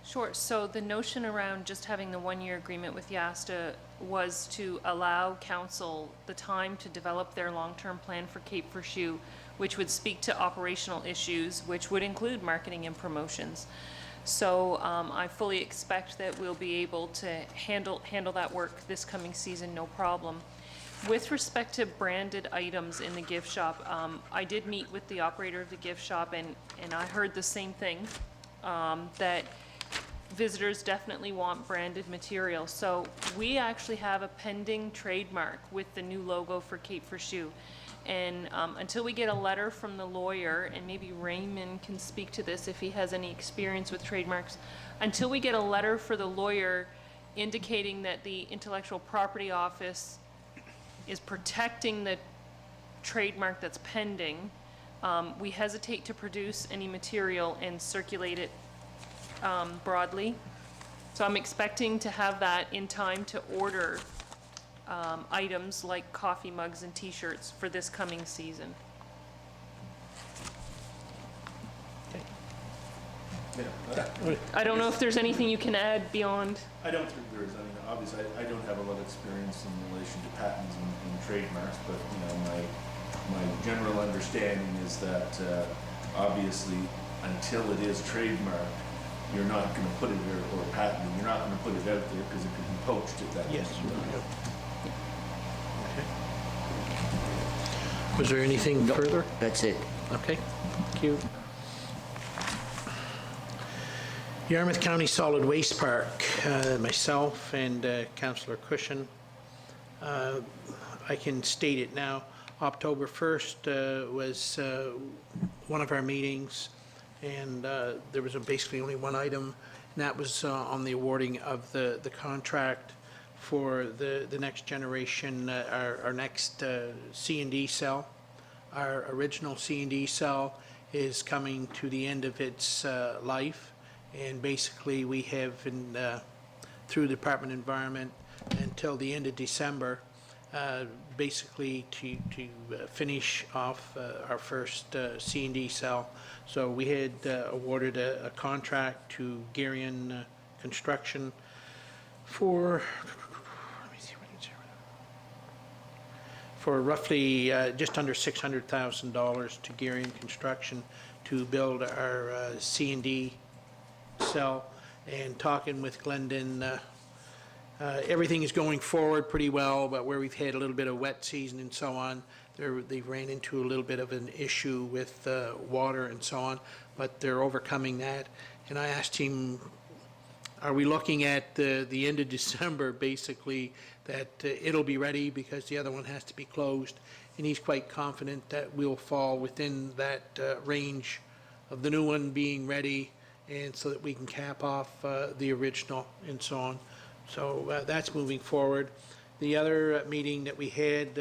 Sure. So the notion around just having the one-year agreement with YASTA was to allow council the time to develop their long-term plan for Cape Forshue, which would speak to operational issues, which would include marketing and promotions. So I fully expect that we'll be able to handle that work this coming season, no problem. With respect to branded items in the gift shop, I did meet with the operator of the gift shop, and I heard the same thing, that visitors definitely want branded material. So we actually have a pending trademark with the new logo for Cape Forshue. And until we get a letter from the lawyer, and maybe Raymond can speak to this if he has any experience with trademarks, until we get a letter for the lawyer indicating that the Intellectual Property Office is protecting the trademark that's pending, we hesitate to produce any material and circulate it broadly. So I'm expecting to have that in time to order items like coffee mugs and T-shirts for this coming season. I don't know if there's anything you can add beyond. I don't think there is. I mean, obviously, I don't have a lot of experience in relation to patents and trademarks, but, you know, my general understanding is that, obviously, until it is trademarked, you're not gonna put it, or patented, you're not gonna put it out there because it could be poached at that point. Yes. in time. Okay. Was there anything further? That's it. Okay, thank you. Yarmouth County Solid Waste Park, myself and Councillor Cushion. I can state it now. October 1st was one of our meetings, and there was basically only one item, and that was on the awarding of the contract for the next generation, our next C&D cell. Our original C&D cell is coming to the end of its life. And basically, we have, through the Department of Environment, until the end of December, basically to finish off our first C&D cell. So we had awarded a contract to Garion Construction for, let me see what it's here, for roughly just under $600,000 to Garion Construction to build our C&D cell. And talking with Glendon, everything is going forward pretty well, but where we've had a little bit of wet season and so on, they ran into a little bit of an issue with water and so on, but they're overcoming that. And I asked him, are we looking at the end of December, basically, that it'll be ready because the other one has to be closed? And he's quite confident that we'll fall within that range of the new one being ready, and so that we can cap off the original and so on. So that's moving forward. The other meeting that we had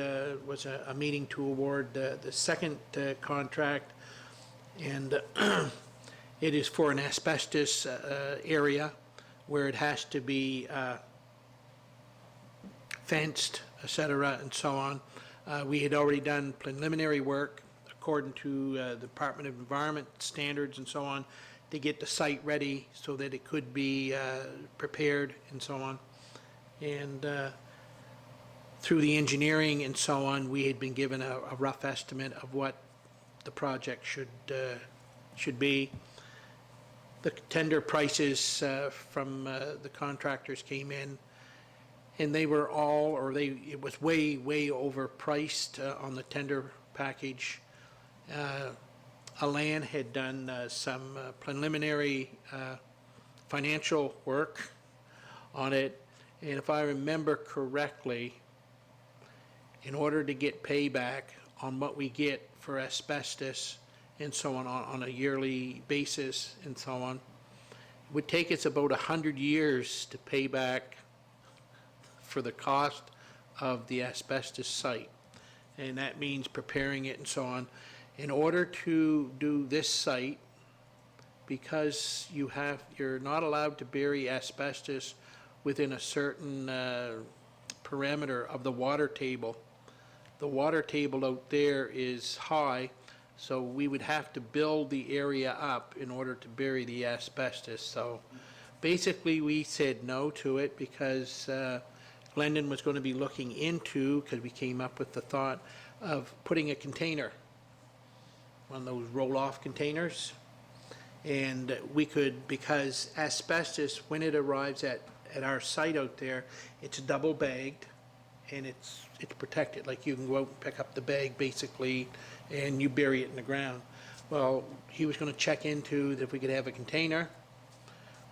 was a meeting to award the second contract, and it is for an asbestos area where it has to be fenced, et cetera, and so on. We had already done preliminary work according to the Department of Environment standards and so on, to get the site ready so that it could be prepared and so on. And through the engineering and so on, we had been given a rough estimate of what the project should be. The tender prices from the contractors came in, and they were all, it was way overpriced on the tender package. Alan had done some preliminary financial work on it, and if I remember correctly, in order to get payback on what we get for asbestos and so on a yearly basis and so on, it would take us about 100 years to pay back for the cost of the asbestos site. And that means preparing it and so on. In order to do this site, because you're not allowed to bury asbestos within a certain parameter of the water table. The water table out there is high, so we would have to build the area up in order to bury the asbestos. So basically, we said no to it because Glendon was going to be looking into, because we came up with the thought of putting a container, one of those roll-off containers, and we could, because asbestos, when it arrives at our site out there, it's double bagged and it's protected. Like, you can go out and pick up the bag basically and you bury it in the ground. Well, he was going to check into if we could have a container.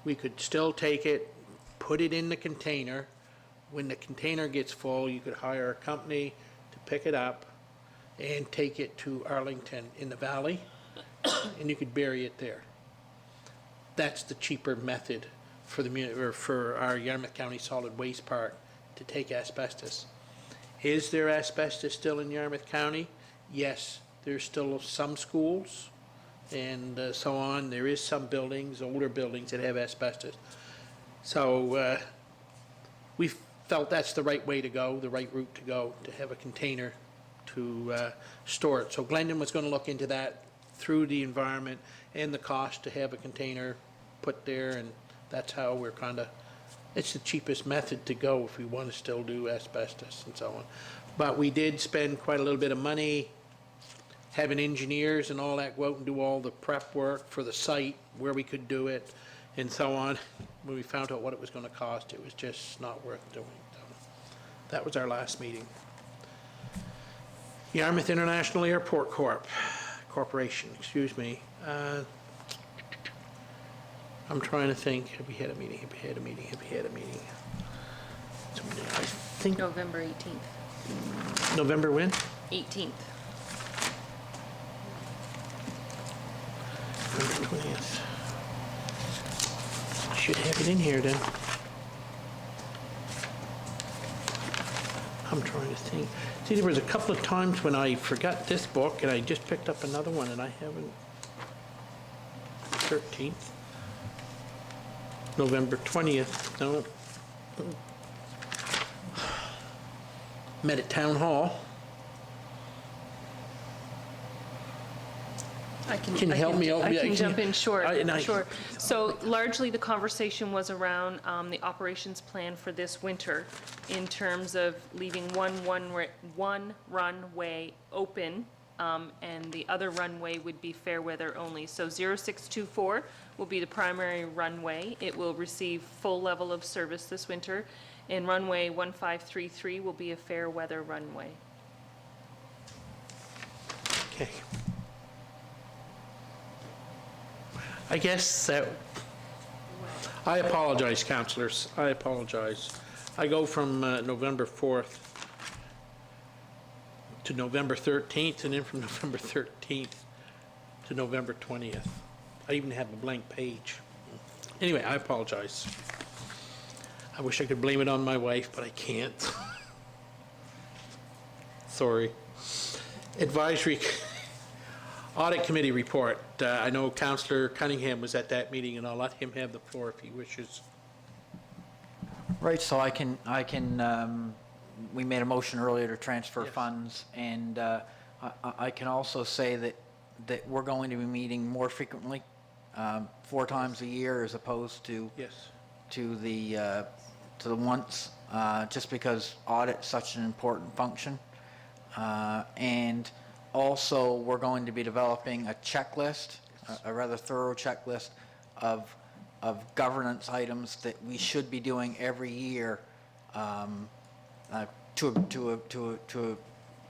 We could still take it, put it in the container. When the container gets full, you could hire a company to pick it up and take it to Arlington in the valley, and you could bury it there. That's the cheaper method for our Yarmouth County Solid Waste Park to take asbestos. Is there asbestos still in Yarmouth County? Yes, there's still some schools and so on. There is some buildings, older buildings, that have asbestos. So we felt that's the right way to go, the right route to go, to have a container to store it. So Glendon was going to look into that through the environment and the cost to have a container put there, and that's how we're kind of, it's the cheapest method to go if we want to still do asbestos and so on. But we did spend quite a little bit of money having engineers and all that go out and do all the prep work for the site, where we could do it, and so on. When we found out what it was going to cost, it was just not worth doing. So that was our last meeting. Yarmouth International Airport Corporation, excuse me. I'm trying to think, have we had a meeting, have we had a meeting, have we had a meeting? I think November 18th. November when? 18th. November 20th. Should have it in here then. I'm trying to think. See, there was a couple of times when I forgot this book and I just picked up another one and I haven't. 13th. November 20th, no. Met at Town Hall. Can you help me out? I Yeah, can jump in short. I- Sure. So largely, the conversation was around the operations plan for this winter in terms of leaving one runway open, and the other runway would be fair weather only. So 0624 will be the primary runway. It will receive full level of service this winter, and runway 1533 will be a fair weather runway. Okay. I guess that, I apologize, councillors, I apologize. I go from November 4th to November 13th, and then from November 13th to November 20th. I even have a blank page. Anyway, I apologize. I wish I could blame it on my wife, but I can't. Sorry. Advisory Audit Committee report. I know Councillor Cunningham was at that meeting, and I'll let him have the floor if he wishes. Right, so we made a motion earlier to transfer Yes. funds, and I can also say that we're going to be meeting more frequently, 4 times a year as opposed to Yes. to the once, just because audit's such an important function. And also, we're going to be developing a checklist, a rather thorough checklist of governance items that we should be doing every year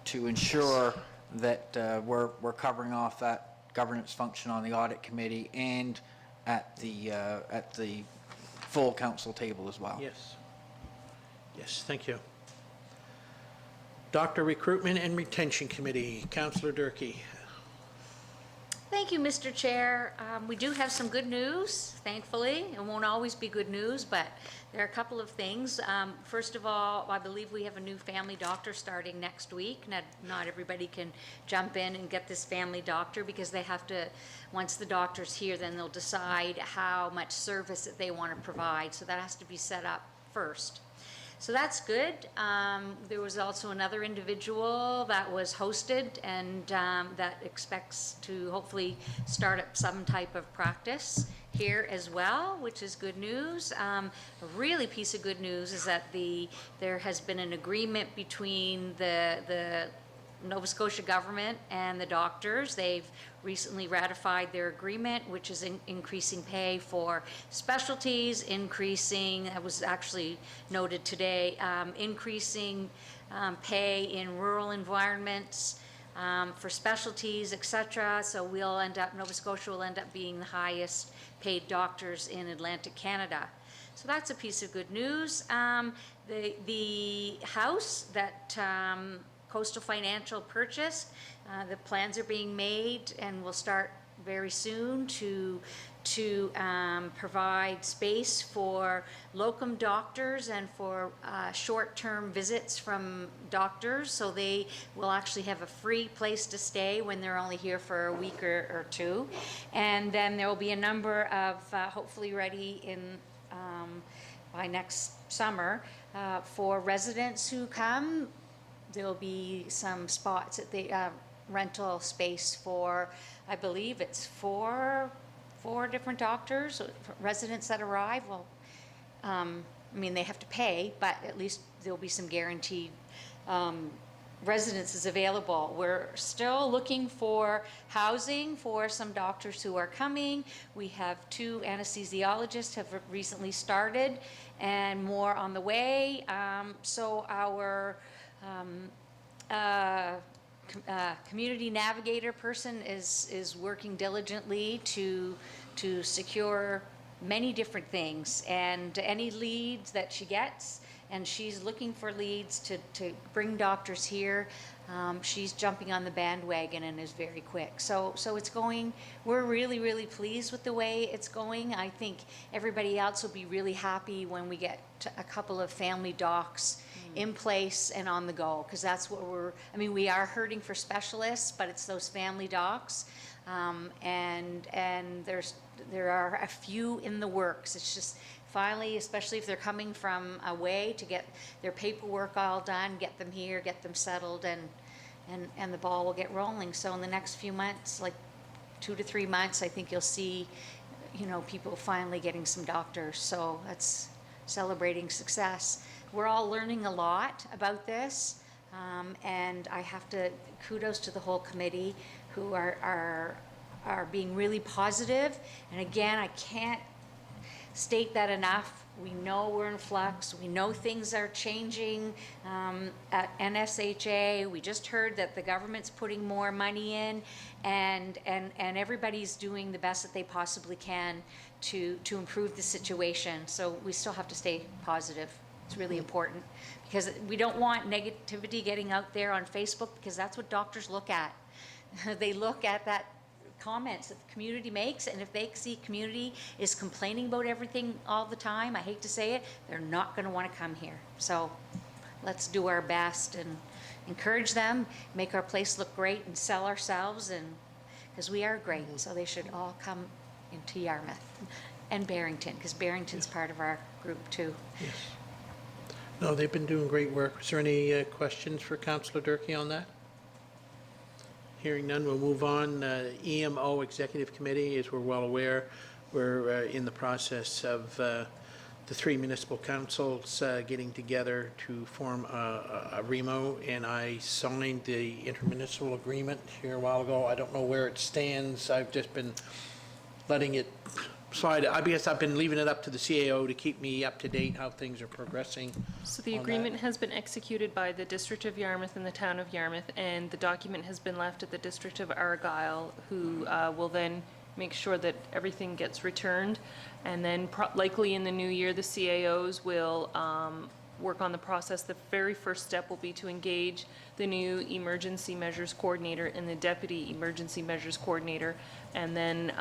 to ensure that we're covering off that governance function on the audit committee and at the full council table as well. Yes. Yes, thank you. Doctor Recruitment and Retention Committee, Councillor Durkee. Thank you, Mr. Chair. We do have some good news, thankfully. It won't always be good news, but there are a couple of things. First of all, I believe we have a new family doctor starting next week. Not everybody can jump in and get this family doctor because they have to, once the doctor's here, then they'll decide how much service that they want to provide. So that has to be set up first. So that's good. There was also another individual that was hosted and that expects to hopefully start up some type of practice here as well, which is good news. A really piece of good news is that there has been an agreement between the Nova Scotia government and the doctors. They've recently ratified their agreement, which is increasing pay for specialties, that was actually noted today, increasing pay in rural environments for specialties, etc. So Nova Scotia will end up being the highest paid doctors in Atlantic Canada. So that's a piece of good news. The house that Coastal Financial purchased, the plans are being made and will start very soon to provide space for locum doctors and for short-term visits from doctors. So they will actually have a free place to stay when they're only here for a week or two. And then there will be a number of, hopefully ready in by next summer, For residents who come, there'll be some spots at the rental space for, I believe it's four different doctors, residents that arrive. Well, I mean, they have to pay, but at least there'll be some guaranteed residences available. We're still looking for housing for some doctors who are coming. We have 2 anesthesiologists have recently started and more on the way. So our community navigator person is working diligently to secure many different things, and any leads that she gets, and she's looking for leads to bring doctors here. She's jumping on the bandwagon and is very quick. So it's going, we're really, really pleased with the way it's going. I think everybody else will be really happy when we get a couple of family docs in place and on the go, because that's what we are hurting for specialists, but it's those family docs. And there are a few in the works. It's just finally, especially if they're coming from away, to get their paperwork all done, get them here, get them settled, and the ball will get rolling. So in the next few months, like 2 to 3 months, I think you'll see, people finally getting some doctors. So that's celebrating success. We're all learning a lot about this, and I have to kudos to the whole committee who are being really positive. And again, I can't state that enough. We know we're in flux. We know things are changing at NSHA. We just heard that the government's putting more money in, and everybody's doing the best that they possibly can to improve the situation. So we still have to stay positive. It's really important, because we don't want negativity getting out there on Facebook, because that's what doctors look at. They look at that comments that the community makes, and if they see community is complaining about everything all the time, I hate to say it, they're not going to want to come here. So let's do our best and encourage them, make our place look great, and sell ourselves, and because we are great. So they should all come into Yarmouth and Barrington, because Barrington's part of our group too. Yes. No, they've been doing great work. Is there any questions for Councillor Durkee on that? Hearing none, we'll move on. EMO Executive Committee, as we're well aware, we're in the process of the 3 municipal councils getting together to form a REMO, and I signed the intermunicipal agreement here a while ago. I don't know where it stands. I've just been letting it slide. I guess I've been leaving it up to the CAO to keep me up to date how things are progressing. So the on agreement that. has been executed by the District of Yarmouth and the Town of Yarmouth, and the document has been left at the District of Argyll, who will then make sure that everything gets returned. And then likely in the new year, the CAOs will work on the process. The very first step will be to engage the new Emergency Measures Coordinator and the Deputy Emergency Measures Coordinator, and then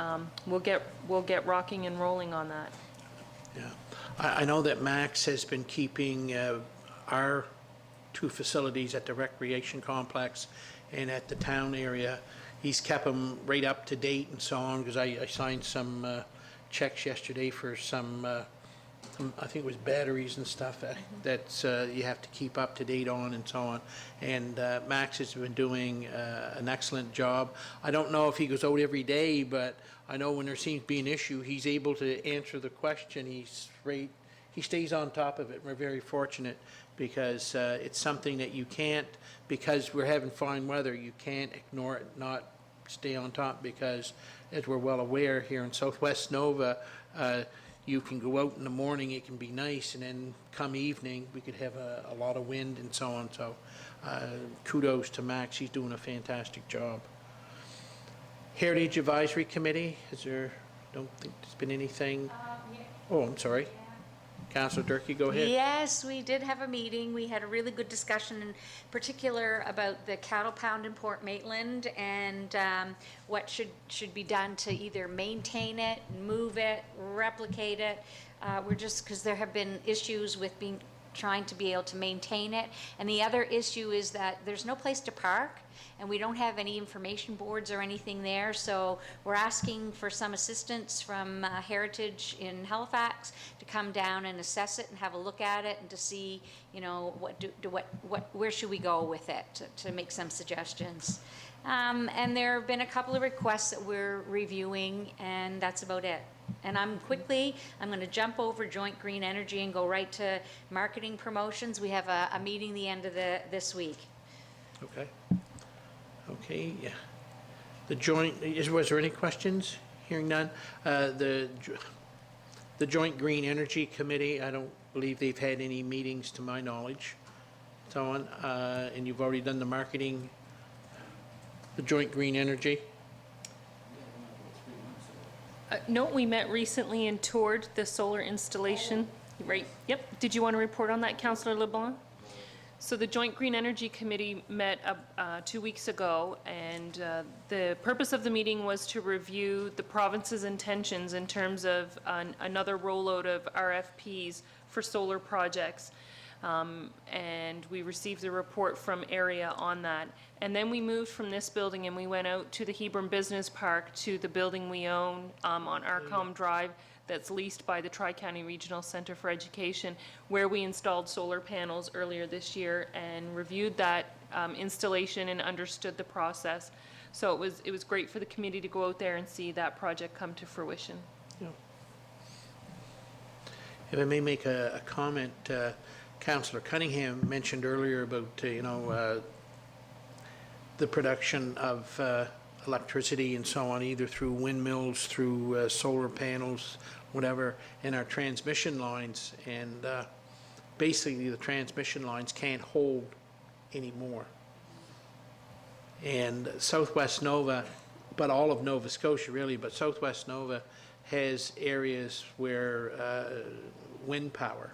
we'll get rocking and rolling on that. Yeah, I know that Max has been keeping our 2 facilities at the recreation complex and at the town area. He's kept them right up to date and so on, because I signed some checks yesterday for some, I think it was batteries and stuff that you have to keep up to date on and so on. And Max has been doing an excellent job. I don't know if he goes out every day, but I know when there seems to be an issue, he's able to answer the question. He stays on top of it. We're very fortunate, because it's something that you can't, because we're having fine weather, you can't ignore it, not stay on top, because as we're well aware here in Southwest Nova, you can go out in the morning, it can be nice, and then come evening, we could have a lot of wind and so on. So kudos to Max, he's doing a fantastic job. Heritage Advisory Committee, don't think there's been anything. Oh, I'm sorry. Councillor Durkee, go ahead. Yes, we did have a meeting. We had a really good discussion, in particular about the cattle pound in Port Maitland, and what should be done to either maintain it, move it, replicate it. We're just, because there have been issues with trying to be able to maintain it. And the other issue is that there's no place to park. and we don't have any information boards or anything there, so we're asking for some assistance from Heritage in Halifax to come down and assess it and have a look at it and to see, you know, where should we go with it, to make some suggestions. And there have been a couple of requests that we're reviewing, and that's about it. And I'm going to jump over Joint Green Energy and go right to marketing promotions. We have a meeting the end of this week. Okay. Okay, yeah. The joint, was there any questions? Hearing none. The Joint Green Energy Committee, I don't believe they've had any meetings to my knowledge. So on, and you've already done the marketing, the Joint Green Energy? No, we met recently and toured the solar installation. Right, yep. Did you want to report on that, Councillor LeBlanc? So the Joint Green Energy Committee met 2 weeks ago, and the purpose of the meeting was to review the province's intentions in terms of another rollout of RFPs for solar projects. And we received a report from AREA on that. And then we moved from this building and we went out to the Hebron Business Park, to the building we own on Arcom Drive that's leased by the Tri-County Regional Center for Education, where we installed solar panels earlier this year and reviewed that installation and understood the process. So it was great for the committee to go out there and see that project come to fruition. Yeah. If I may make a comment, Councillor Cunningham mentioned earlier about, the production of electricity and so on, either through windmills, through solar panels, whatever, and our transmission lines. And basically, the transmission lines can't hold anymore. And Southwest Nova, but all of Nova Scotia really, but Southwest Nova has areas where wind power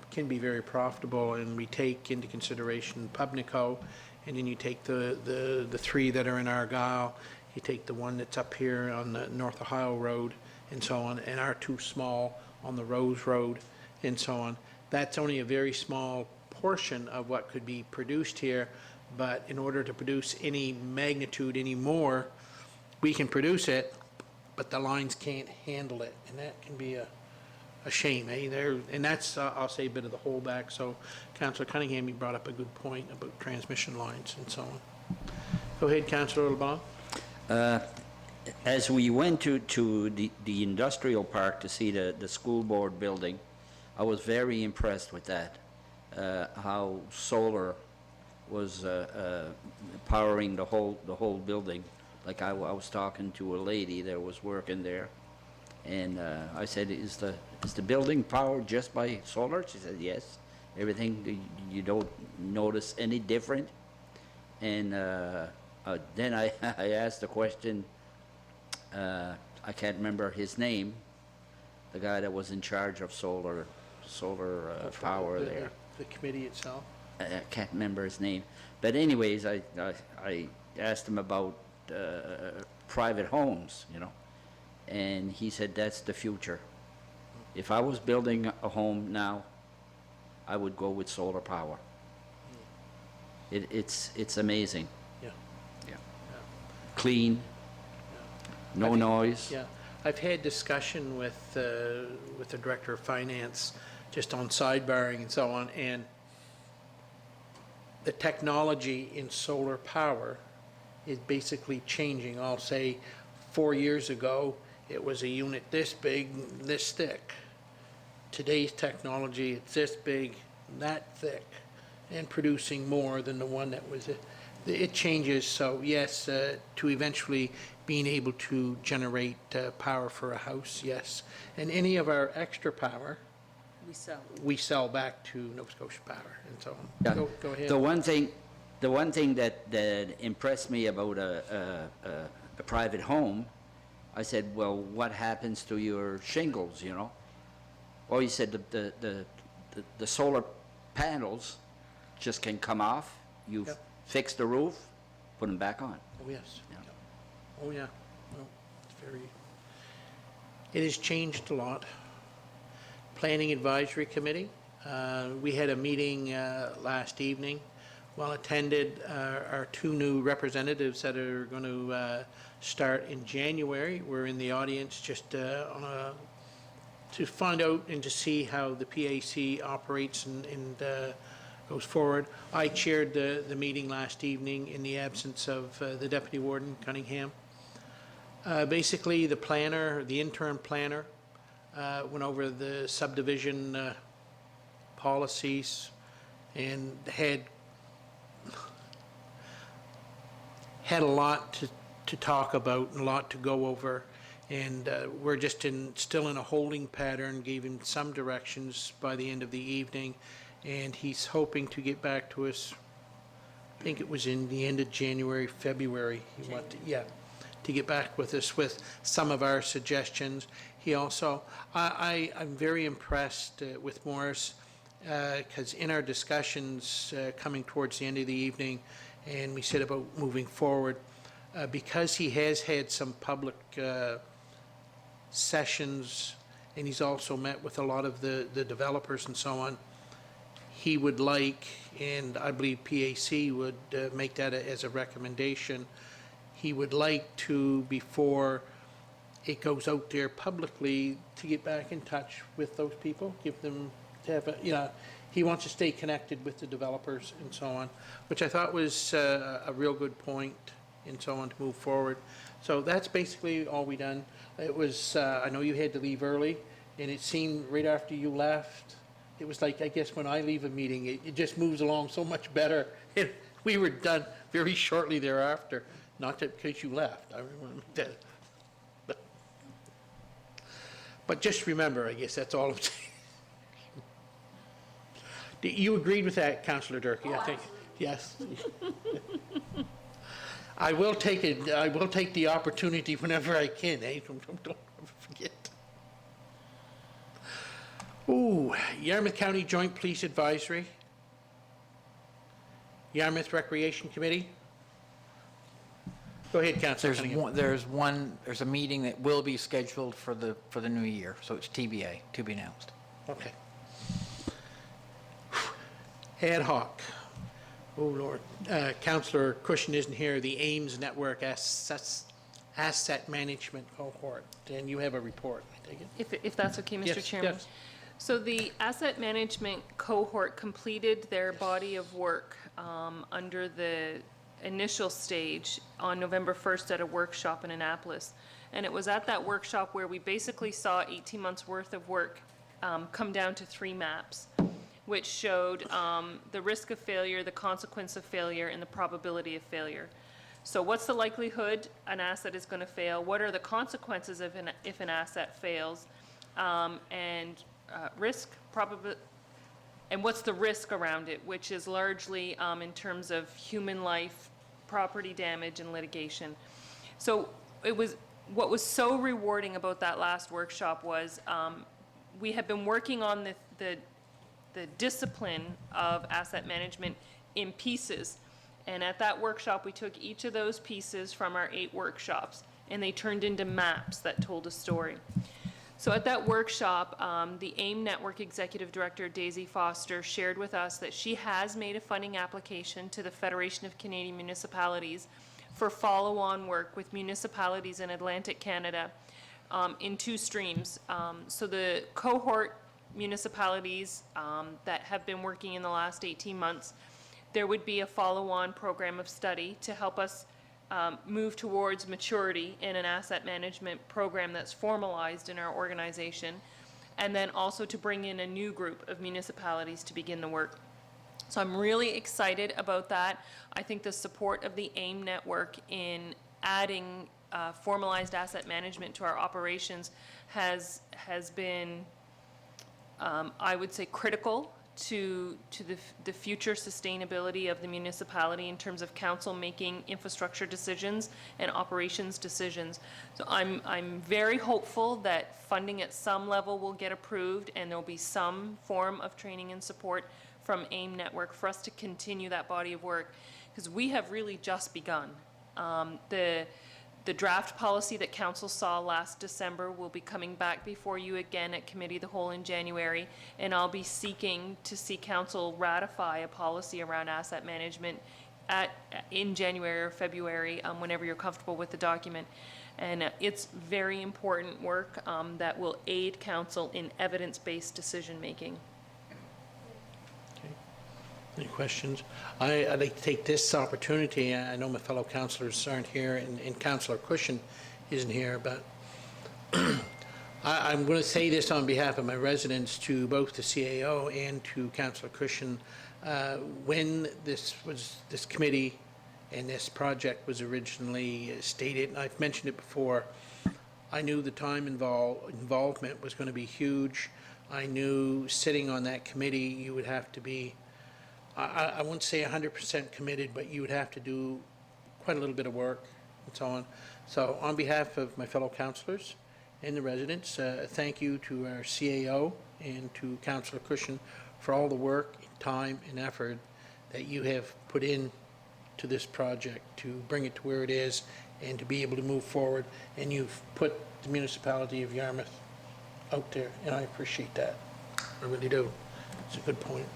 can be very profitable, and we take into consideration Pubnico, and then you take the three that are in Argyle, you take the one that's up here on the North Ohio Road and so on, and our two small on the Rose Road and so on. That's only a very small portion of what could be produced here, but in order to produce any magnitude anymore, we can produce it, but the lines can't handle it, and that can be a shame, eh? And that's, I'll say, a bit of the holdback. So, Councillor Cunningham, you brought up a good point about transmission lines and so on. Go ahead, Councillor LeBlanc. As we went to the industrial park to see the school board building, I was very impressed with that, how solar was powering the whole building. Like I was talking to a lady that was working there, and I said, is the building powered just by solar? She said, yes. Everything, you don't notice any different. And then I asked the question, I can't remember his name, the guy that was in charge of solar power there. The committee itself. I can't remember his name. But anyways, I asked him about private homes, and he said that's the future. If I was building a home now, I would go with solar power. It's amazing. Yeah. Yeah. Clean, no noise. Yeah. I've had discussion with the Director of Finance just on sidebarring and so on, and the technology in solar power is basically changing. I'll say 4 years ago, it was a unit this big, this thick. Today's technology, it's this big, that thick, and producing more than the one that was. It changes, so yes, to eventually being able to generate power for a house, yes. And any of our extra power, we sell back to Nova Scotia Power and so on. Yeah. Go ahead. The one thing that impressed me about a private home, I said, well, what happens to your shingles, Well, he said the solar panels just can come off. You Yep. fix the roof, put them back on. Oh, yes. Yeah. Oh, yeah. No, it has changed a lot. Planning Advisory Committee, we had a meeting last evening well attended. Our two new representatives that are going to start in January were in the audience just to find out and to see how the PAC operates and goes forward. I chaired the meeting last evening in the absence of the Deputy Warden Cunningham. Basically, the planner, the interim planner, went over the subdivision policies and had a lot to talk about and a lot to go over. And we're just still in a holding pattern, gave him some directions by the end of the evening, and he's hoping to get back to us, I think it was in the end of January, February. He wanted, yeah, to get back with us with some of our suggestions. He also, I'm very impressed with Morris, because in our discussions coming towards the end of the evening, and we said about moving forward, because he has had some public sessions, and he's also met with a lot of the developers and so on, he would like, and I believe PAC would make that as a recommendation, he would like to, before it goes out there publicly, to get back in touch with those people, give them, to have a, you know, he wants to stay connected with the developers and so on, which I thought was a real good point and so on to move forward. So that's basically all we done. It was, I know you had to leave early, and it seemed right after you left, it was like, I guess when I leave a meeting, it just moves along so much better. And we were done very shortly thereafter, not that because you left, I remember that. But just remember, I guess that's all I'm saying. You agreed with that, Councillor Durkee, I think? Yes. I will take it, I will take the opportunity whenever I can, eh? Don't ever forget. Ooh, Yarmouth County Joint Police Advisory. Yarmouth Recreation Committee. Go ahead, Councillor Cunningham. There's a meeting that will be scheduled for the new year, so it's TBA, to be announced. Okay. Ad hoc. Oh, Lord. Councillor Cushion isn't here. The Ames Network Asset Management Cohort. And you have a report, I take it? If that's okay, Mr. Yes, Chairman. yes. So the asset management cohort completed their body of work under the initial stage on November 1st at a workshop in Annapolis. And it was at that workshop where we basically saw 18 months worth of work come down to 3 maps, which showed the risk of failure, the consequence of failure, and the probability of failure. So what's the likelihood an asset is going to fail? What are the consequences if an asset fails? And risk, probability, and what's the risk around it, which is largely in terms of human life, property damage, and litigation. So what was so rewarding about that last workshop was we had been working on the discipline of asset management in pieces. And at that workshop, we took each of those pieces from our 8 workshops, and they turned into maps that told a story. So at that workshop, the AIM Network Executive Director, Daisy Foster, shared with us that she has made a funding application to the Federation of Canadian Municipalities for follow-on work with municipalities in Atlantic Canada in 2 streams. So the cohort municipalities that have been working in the last 18 months, there would be a follow-on program of study to help us move towards maturity in an asset management program that's formalized in our organization, and then also to bring in a new group of municipalities to begin the work. So I'm really excited about that. I think the support of the AIM network in adding formalized asset management to our operations has been, I would say, critical to the future sustainability of the municipality in terms of council making infrastructure decisions and operations decisions. So I'm very hopeful that funding at some level will get approved, and there'll be some form of training and support from AIM Network for us to continue that body of work, because we have really just begun. The draft policy that council saw last December will be coming back before you again at Committee of the Whole in January, and I'll be seeking to see council ratify a policy around asset management in January or February, whenever you're comfortable with the document. And it's very important work that will aid council in evidence-based decision-making. Any questions? I'd like to take this opportunity, I know my fellow councillors aren't here, and Councillor Cushion isn't here, but I'm going to say this on behalf of my residents to both the CAO and to Councillor Cushion. When this committee and this project was originally stated, and I've mentioned it before, I knew the time involvement was going to be huge. I knew sitting on that committee, you would have to be, I won't say 100% committed, but you would have to do quite a little bit of work and so on. So on behalf of my fellow councillors and the residents, thank you to our CAO and to Councillor Cushion for all the work, time, and effort that you have put in to this project to bring it to where it is and to be able to move forward. And you've put the municipality of Yarmouth out there, and I appreciate that. I really do. It's a good point.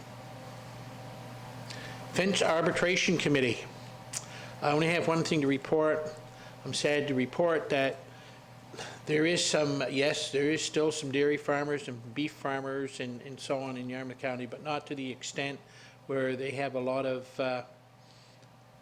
Fence Arbitration Committee. I only have one thing to report. I'm sad to report that there is some, yes, there is still some dairy farmers and beef farmers and so on in Yarmouth County, but not to the extent where they have a lot of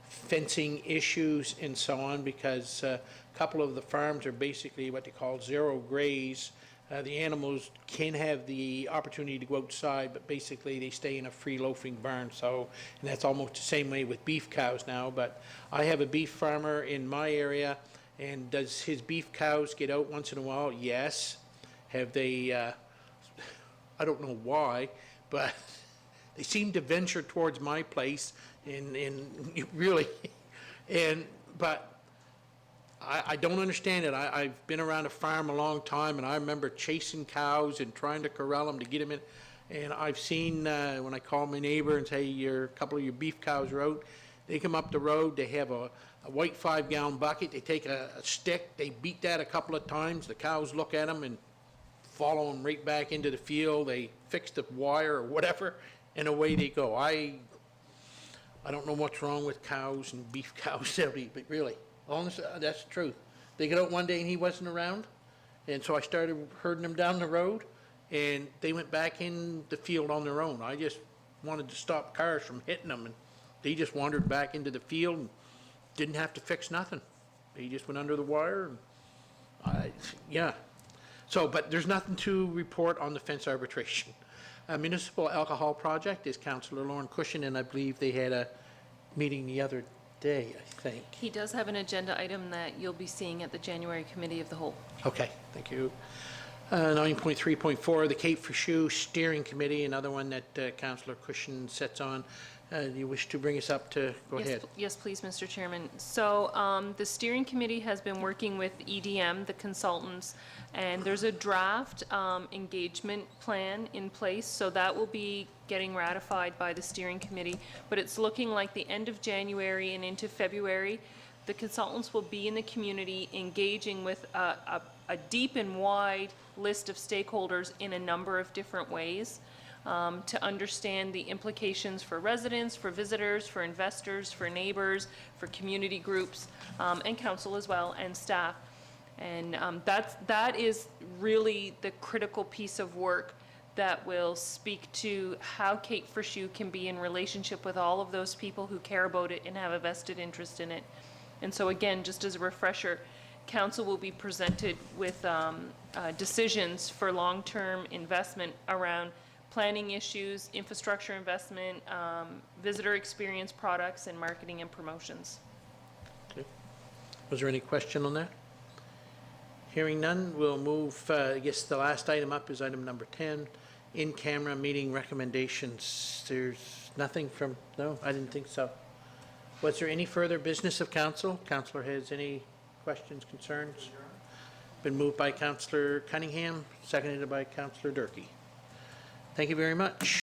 fencing issues and so on, because a couple of the farms are basically what they call zero graze. The animals can have the opportunity to go outside, but basically they stay in a free loafing barn. So, and that's almost the same way with beef cows now. But I have a beef farmer in my area, and does his beef cows get out once in a while? Yes. Have they, I don't know why, but they seem to venture towards my place, and really, but I don't understand it. I've been around a farm a long time, and I remember chasing cows and trying to corral them to get them in. And I've seen, when I call my neighbor and say, a couple of your beef cows are out, they come up the road, they have a white 5-gallon bucket, they take a stick, they beat that a couple of times, the cows look at them and follow them right back into the field, they fix the wire or whatever, and away they go. I don't know what's wrong with cows and beef cows, but really. Honestly, that's the truth. They got out one day and he wasn't around, and so I started herding them down the road, and they went back in the field on their own. I just wanted to stop cars from hitting them, and they just wandered back into the field and didn't have to fix nothing. They just went under the wire, and yeah. So, but there's nothing to report on the fence arbitration. Municipal alcohol project is Councillor Lauren Cushion, and I believe they had a meeting the other day, I think. He does have an agenda item that you'll be seeing at the January Committee of the Whole. Okay, thank you. 9.3.4, the Cape for Shoe Steering Committee, another one that Councillor Cushion sits on. Do you wish to bring us up to, go ahead. Yes, please, Mr. Chairman. So the steering committee has been working with EDM, the consultants, and there's a draft engagement plan in place. So that will be getting ratified by the steering committee, but it's looking like the end of January and into February. The consultants will be in the community engaging with a deep and wide list of stakeholders in a number of different ways. To understand the implications for residents, for visitors, for investors, for neighbors, for community groups, and council as well, and staff. And that is really the critical piece of work that will speak to how Cape for Shoe can be in relationship with all of those people who care about it and have a vested interest in it. And so again, just as a refresher, council will be presented with decisions for long-term investment around planning issues, infrastructure investment, visitor experience products, and marketing and promotions. Okay. Was there any question on that? Hearing none, we'll move, I guess the last item up is item number 10, in-camera meeting recommendations. There's nothing from, no, I didn't think so. Was there any further business of council? Councillor has any questions, concerns? Been moved by Councillor Cunningham, seconded by Councillor Durkee. Thank you very much.